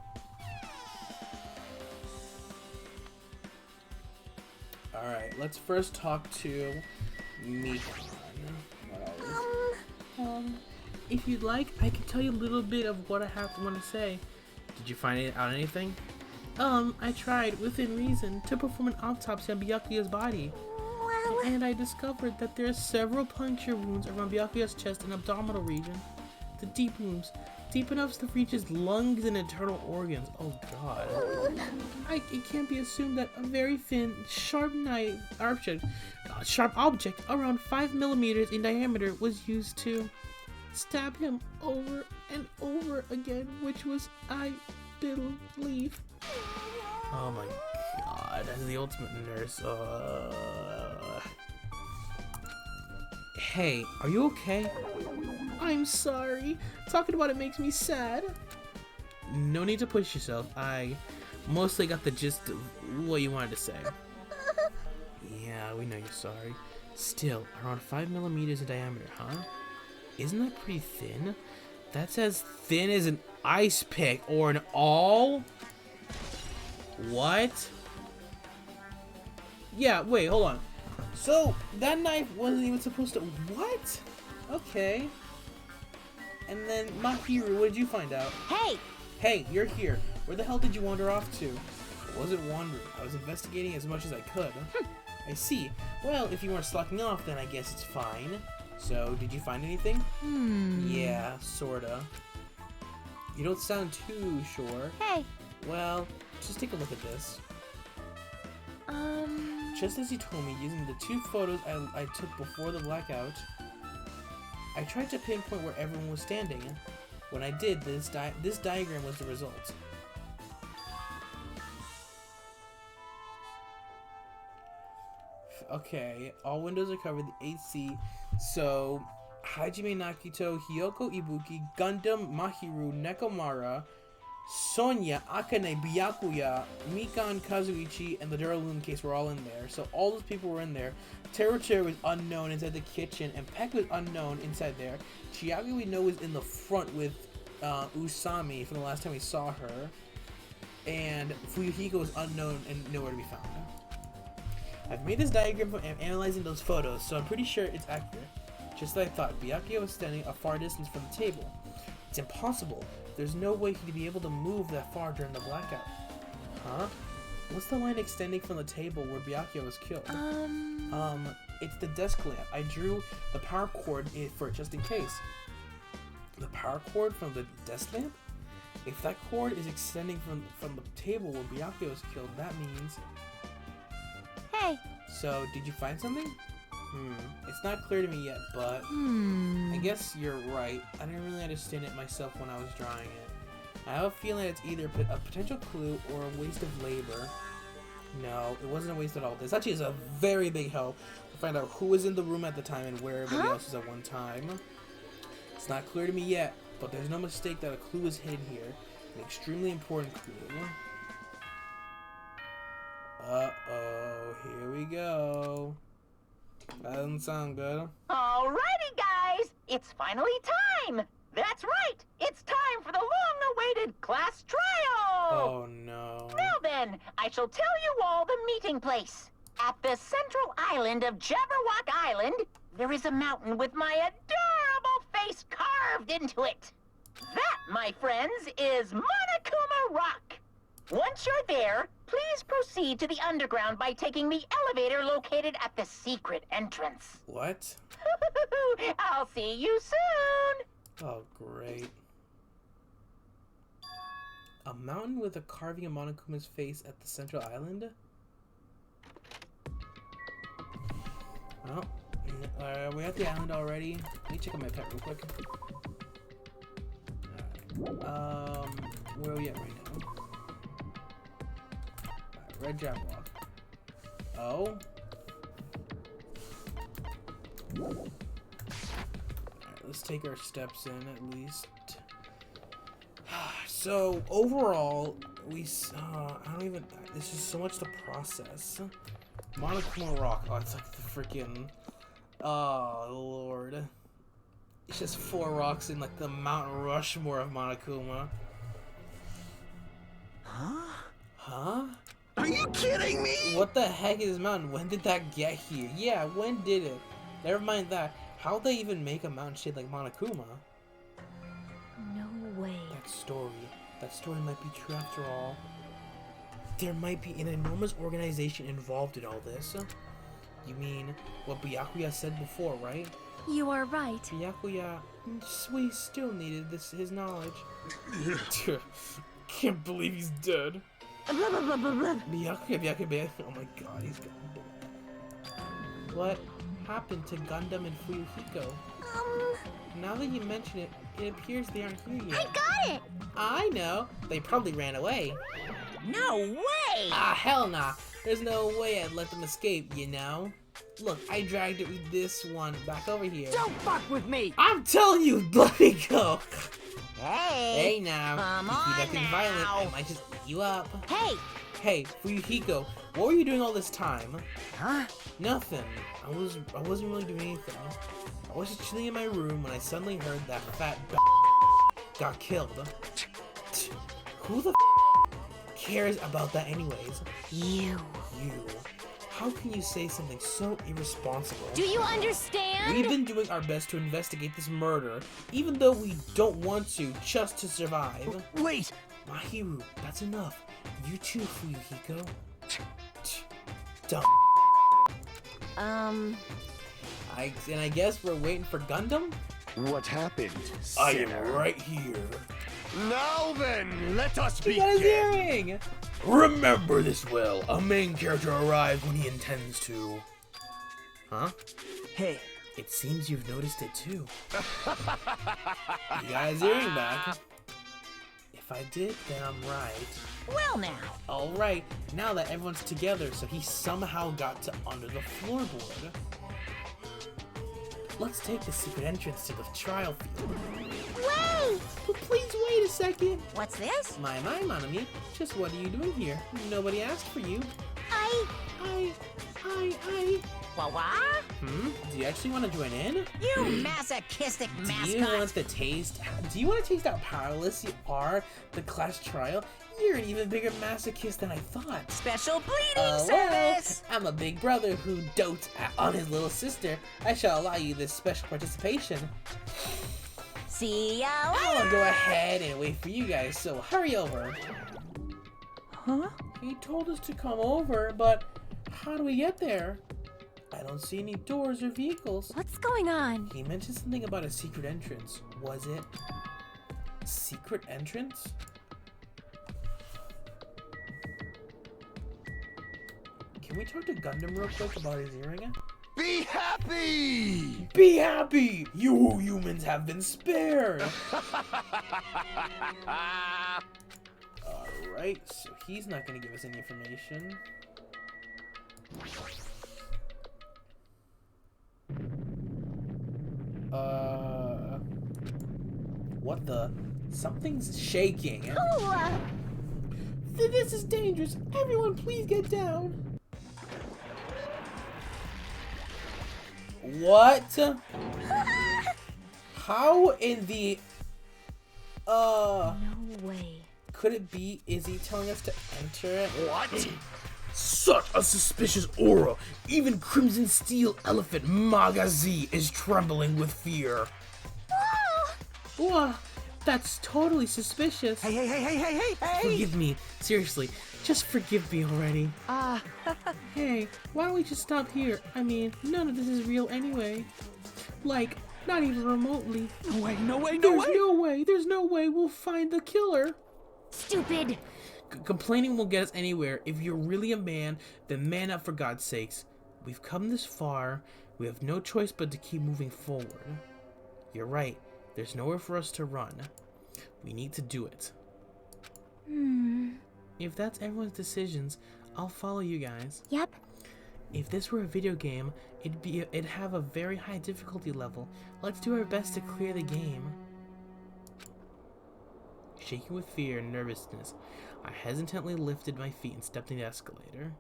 Alright, let's first talk to Mikan. If you'd like, I can tell you a little bit of what I want to say. Did you find out anything? I tried, within reason, to perform an autopsy on Byakuya's body. And I discovered that there are several puncture wounds around Byakuya's chest and abdominal region. The deep wounds, deep enough to reach his lungs and internal organs. Oh god. It can't be assumed that a very thin, sharp object around 5 millimeters in diameter was used to stab him over and over again, which was, I believe. Oh my god, as the ultimate nurse. Hey, are you okay? I'm sorry. Talking about it makes me sad. No need to push yourself. I mostly got the gist of what you wanted to say. Yeah, we know you're sorry. Still, around 5 millimeters in diameter, huh? Isn't that pretty thin? That's as thin as an ice pick or an awl? What? Yeah, wait, hold on. So, that knife wasn't even supposed to... What? Okay. And then, Mahiru, what did you find out?
Hey!
Hey, you're here. Where the hell did you wander off to? I wasn't wandering. I was investigating as much as I could. I see. Well, if you weren't slacking off, then I guess it's fine. So, did you find anything? Yeah, sorta. You don't sound too sure.
Hey.
Well, just take a look at this. Just as you told me, using the 2 photos I took before the blackout, I tried to pinpoint where everyone was standing. When I did, this diagram was the result. Okay, all windows are covered, the AC. So, Hajime Nakito, Hyoko Ibuki, Gundam, Mahiru, Nekomara, Sonya, Akane, Byakuya, Mikan, Kazuichi, and the Duraloon case were all in there. So all those people were in there. Teruter was unknown inside the kitchen, and Peck was unknown inside there. Chiagi we know was in the front with Usami from the last time we saw her. And Fuyuhiko was unknown and nowhere to be found. I've made this diagram from analyzing those photos, so I'm pretty sure it's accurate. Just like I thought, Byakuya was standing a far distance from the table. It's impossible. There's no way he'd be able to move that far during the blackout. Huh? What's the line extending from the table where Byakuya was killed? It's the desk lamp. I drew the power cord for it just in case. The power cord from the desk lamp? If that cord is extending from the table where Byakuya was killed, that means...
Hey.
So, did you find something? It's not clear to me yet, but I guess you're right. I didn't really understand it myself when I was drawing it. I have a feeling it's either a potential clue or a waste of labor. No, it wasn't a waste at all. This actually is a very big help to find out who was in the room at the time and where everybody else was at one time. It's not clear to me yet, but there's no mistake that a clue is hidden here. An extremely important clue. Uh-oh, here we go. That doesn't sound good.
Alrighty, guys! It's finally time! That's right! It's time for the long-awaited class trial!
Oh, no.
Now then, I shall tell you all the meeting place. At the central island of Jabberwock Island, there is a mountain with my adorable face carved into it. That, my friends, is Monokuma Rock. Once you're there, please proceed to the underground by taking the elevator located at the secret entrance.
What?
I'll see you soon!
Oh, great. A mountain with a carving of Monokuma's face at the central island? Well, we're at the island already. Let me check on my pet real quick. Where are we at right now? Red Jabberwock. Oh. Alright, let's take our steps in at least. So, overall, this is so much to process. Monokuma Rock. Oh, it's like the freaking... Oh, Lord. It's just 4 rocks in like the Mount Rushmore of Monokuma. Huh?
Are you kidding me?
What the heck is this mountain? When did that get here? Yeah, when did it? Never mind that. How'd they even make a mountain shaped like Monokuma?
No way.
That story might be true after all. There might be an enormous organization involved in all this. You mean what Byakuya said before, right?
You are right.
Byakuya, we still needed his knowledge. Can't believe he's dead. Byakuya, oh my god, he's gone. What happened to Gundam and Fuyuhiko? Now that you mention it, it appears they aren't here yet.
I got it!
I know. They probably ran away.
No way!
Ah, hell nah. There's no way I'd let them escape, you know? Look, I dragged it with this one back over here.
Don't fuck with me!
I'm telling you, let me go!
Hey!
Hey now,
Come
if you keep
on
acting
now.
violent, I might just eat you up.
Hey!
Hey, Fuyuhiko, what were you doing all this time?
Huh?
Nothing. I wasn't really doing anything. I was just chilling in my room when I suddenly heard that fat got killed. Who the cares about that anyways?
You.
You. How can you say something so irresponsible?
Do you understand?
We've been doing our best to investigate this murder, even though we don't want to, just to survive.
Wait!
Mahiru, that's enough. You too, Fuyuhiko. Dumb. I guess we're waiting for Gundam?
What happened,
I
sinner?
am right here.
Now then, let us
He got his
begin.
earring!
Remember this well. A main character arrives when he intends to.
Huh?
Hey,
It seems you've noticed it too. He got his earring back. If I did, then I'm right.
Well now.
Alright, now that everyone's together, so he somehow got to under the floorboard. Let's take the secret entrance to the trial field.
Wait!
But please wait a second.
What's this?
My, Monami, just what are you doing here? Nobody asked for you.
I... Wah-wah?
Do you actually want to join in?
You masochistic
Do you want
mascot!
to taste? Do you want to taste how powerless you are? The class trial? You're an even bigger masochist than I thought.
Special bleeding
Well,
service!
I'm a big brother who dotes on his little sister. I shall allow you this special participation.
See ya
I'll
later!
go ahead and wait for you guys, so hurry over.
huh?
He told us to come over, but how do we get there? I don't see any doors or vehicles.
What's going on?
He mentioned something about a secret entrance. Was it secret entrance? Can we talk to Gundam real quick about his earring?
Be happy!
Be happy! You humans have been spared!
Alright, so he's not gonna give us any information. What the? Something's shaking. This is dangerous. Everyone, please get down. What? How in the...
No way.
Could it be? Is he telling us to enter it?
What?
Such a suspicious aura! Even Crimson Steel Elephant Magazi is trembling with fear.
Whoa, that's totally suspicious.
Hey!
Forgive me. Seriously, just forgive me already. Hey, why don't we just stop here? I mean, none of this is real anyway. Like, not even remotely.
No way!
There's no way we'll find the killer.
Stupid!
Complaining won't get us anywhere. If you're really a man, then man up for God's sakes. We've come this far. We have no choice but to keep moving forward. You're right. There's nowhere for us to run. We need to do it. If that's everyone's decisions, I'll follow you guys.
Yep.
If this were a video game, it'd have a very high difficulty level. Let's do our best to clear the game. Shaking with fear and nervousness, I hesitantly lifted my feet and stepped in the escalator.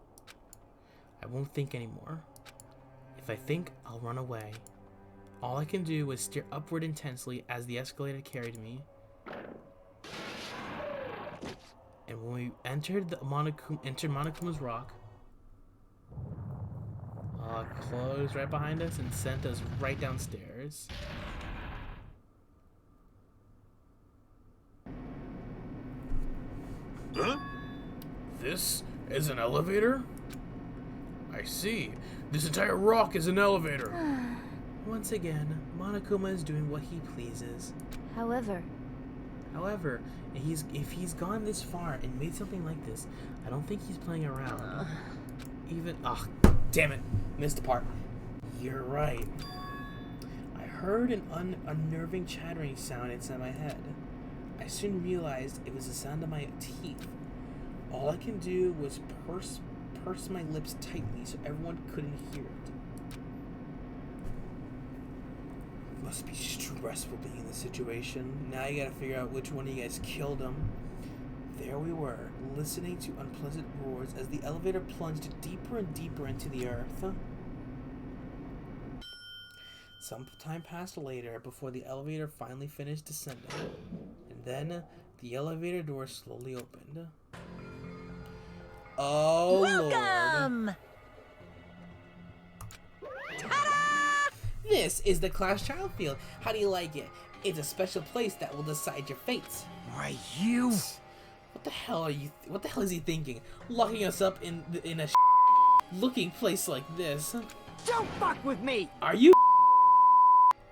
I won't think anymore. If I think, I'll run away. All I can do was stare upward intensely as the escalator carried me. And when we entered Monokuma's rock, closed right behind us and sent us right downstairs.
Huh?
This is an elevator? I see. This entire rock is an elevator.
Once again, Monokuma is doing what he pleases.
However,
if he's gone this far and made something like this, I don't think he's playing around. Damn it, missed a part. You're right. I heard an unnerving chattering sound inside my head. I soon realized it was the sound of my teeth. All I can do was purse my lips tightly so everyone couldn't hear it. Must be stressful being in this situation. Now you gotta figure out which one of you guys killed him. There we were, listening to unpleasant roars as the elevator plunged deeper and deeper into the earth. Some time passed later before the elevator finally finished descending, and then the elevator door slowly opened. Oh,
Welcome!
Lord. This is the class trial field. How do you like it? It's a special place that will decide your fates.
Why, you...
What the hell are you? What the hell is he thinking? Locking us up in a looking place like this?
Don't fuck with me!
Are you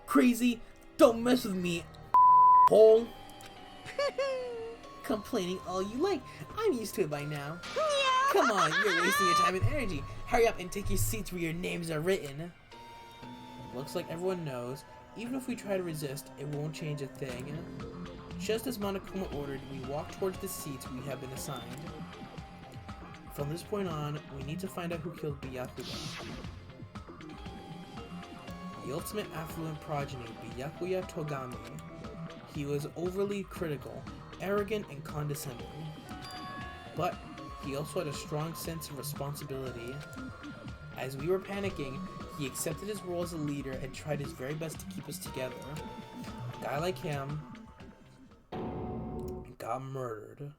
crazy? Don't mess with me, hole. Complaining all you like. I'm used to it by now. Come on, you're wasting your time and energy. Hurry up and take your seats where your names are written. Looks like everyone knows. Even if we try to resist, it won't change a thing. Just as Monokuma ordered, we walk towards the seats we have been assigned. From this point on, we need to find out who killed Byakuya. The ultimate affluent progeny, Byakuya Togami. He was overly critical, arrogant, and condescending. But he also had a strong sense of responsibility. As we were panicking, he accepted his role as a leader and tried his very best to keep us together. A guy like him got murdered.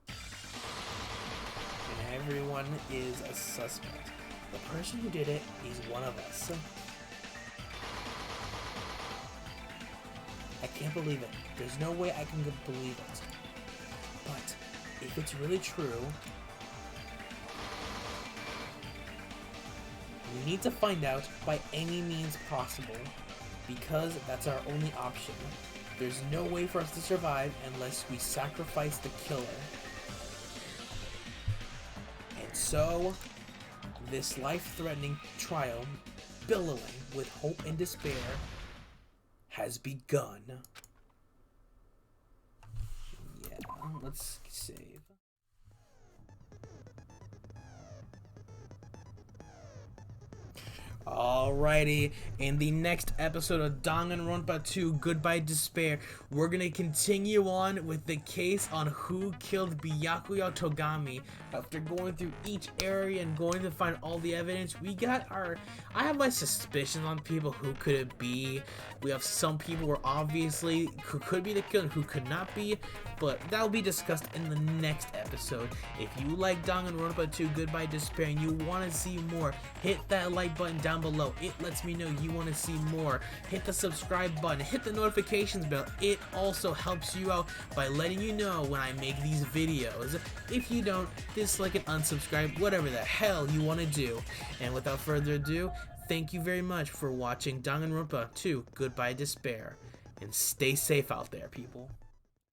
And everyone is a suspect. The person who did it is one of us. I can't believe it. There's no way I can believe it. But if it's really true, we need to find out by any means possible, because that's our only option. There's no way for us to survive unless we sacrifice the killer. And so, this life-threatening trial, billowing with hope and despair, has begun. Yeah, let's save. Alrighty, in the next episode of Danganronpa 2, Goodbye Despair, we're gonna continue on with the case on who killed Byakuya Togami. After going through each area and going to find all the evidence, I have my suspicions on people who could it be. We have some people who could be the killer and who could not be, but that will be discussed in the next episode. If you like Danganronpa 2, Goodbye Despair, and you want to see more, hit that like button down below. It lets me know you want to see more. Hit the subscribe button, hit the notifications bell. It also helps you out by letting you know when I make these videos. If you don't, dislike and unsubscribe, whatever the hell you want to do. And without further ado, thank you very much for watching Danganronpa 2, Goodbye Despair. And stay safe out there, people.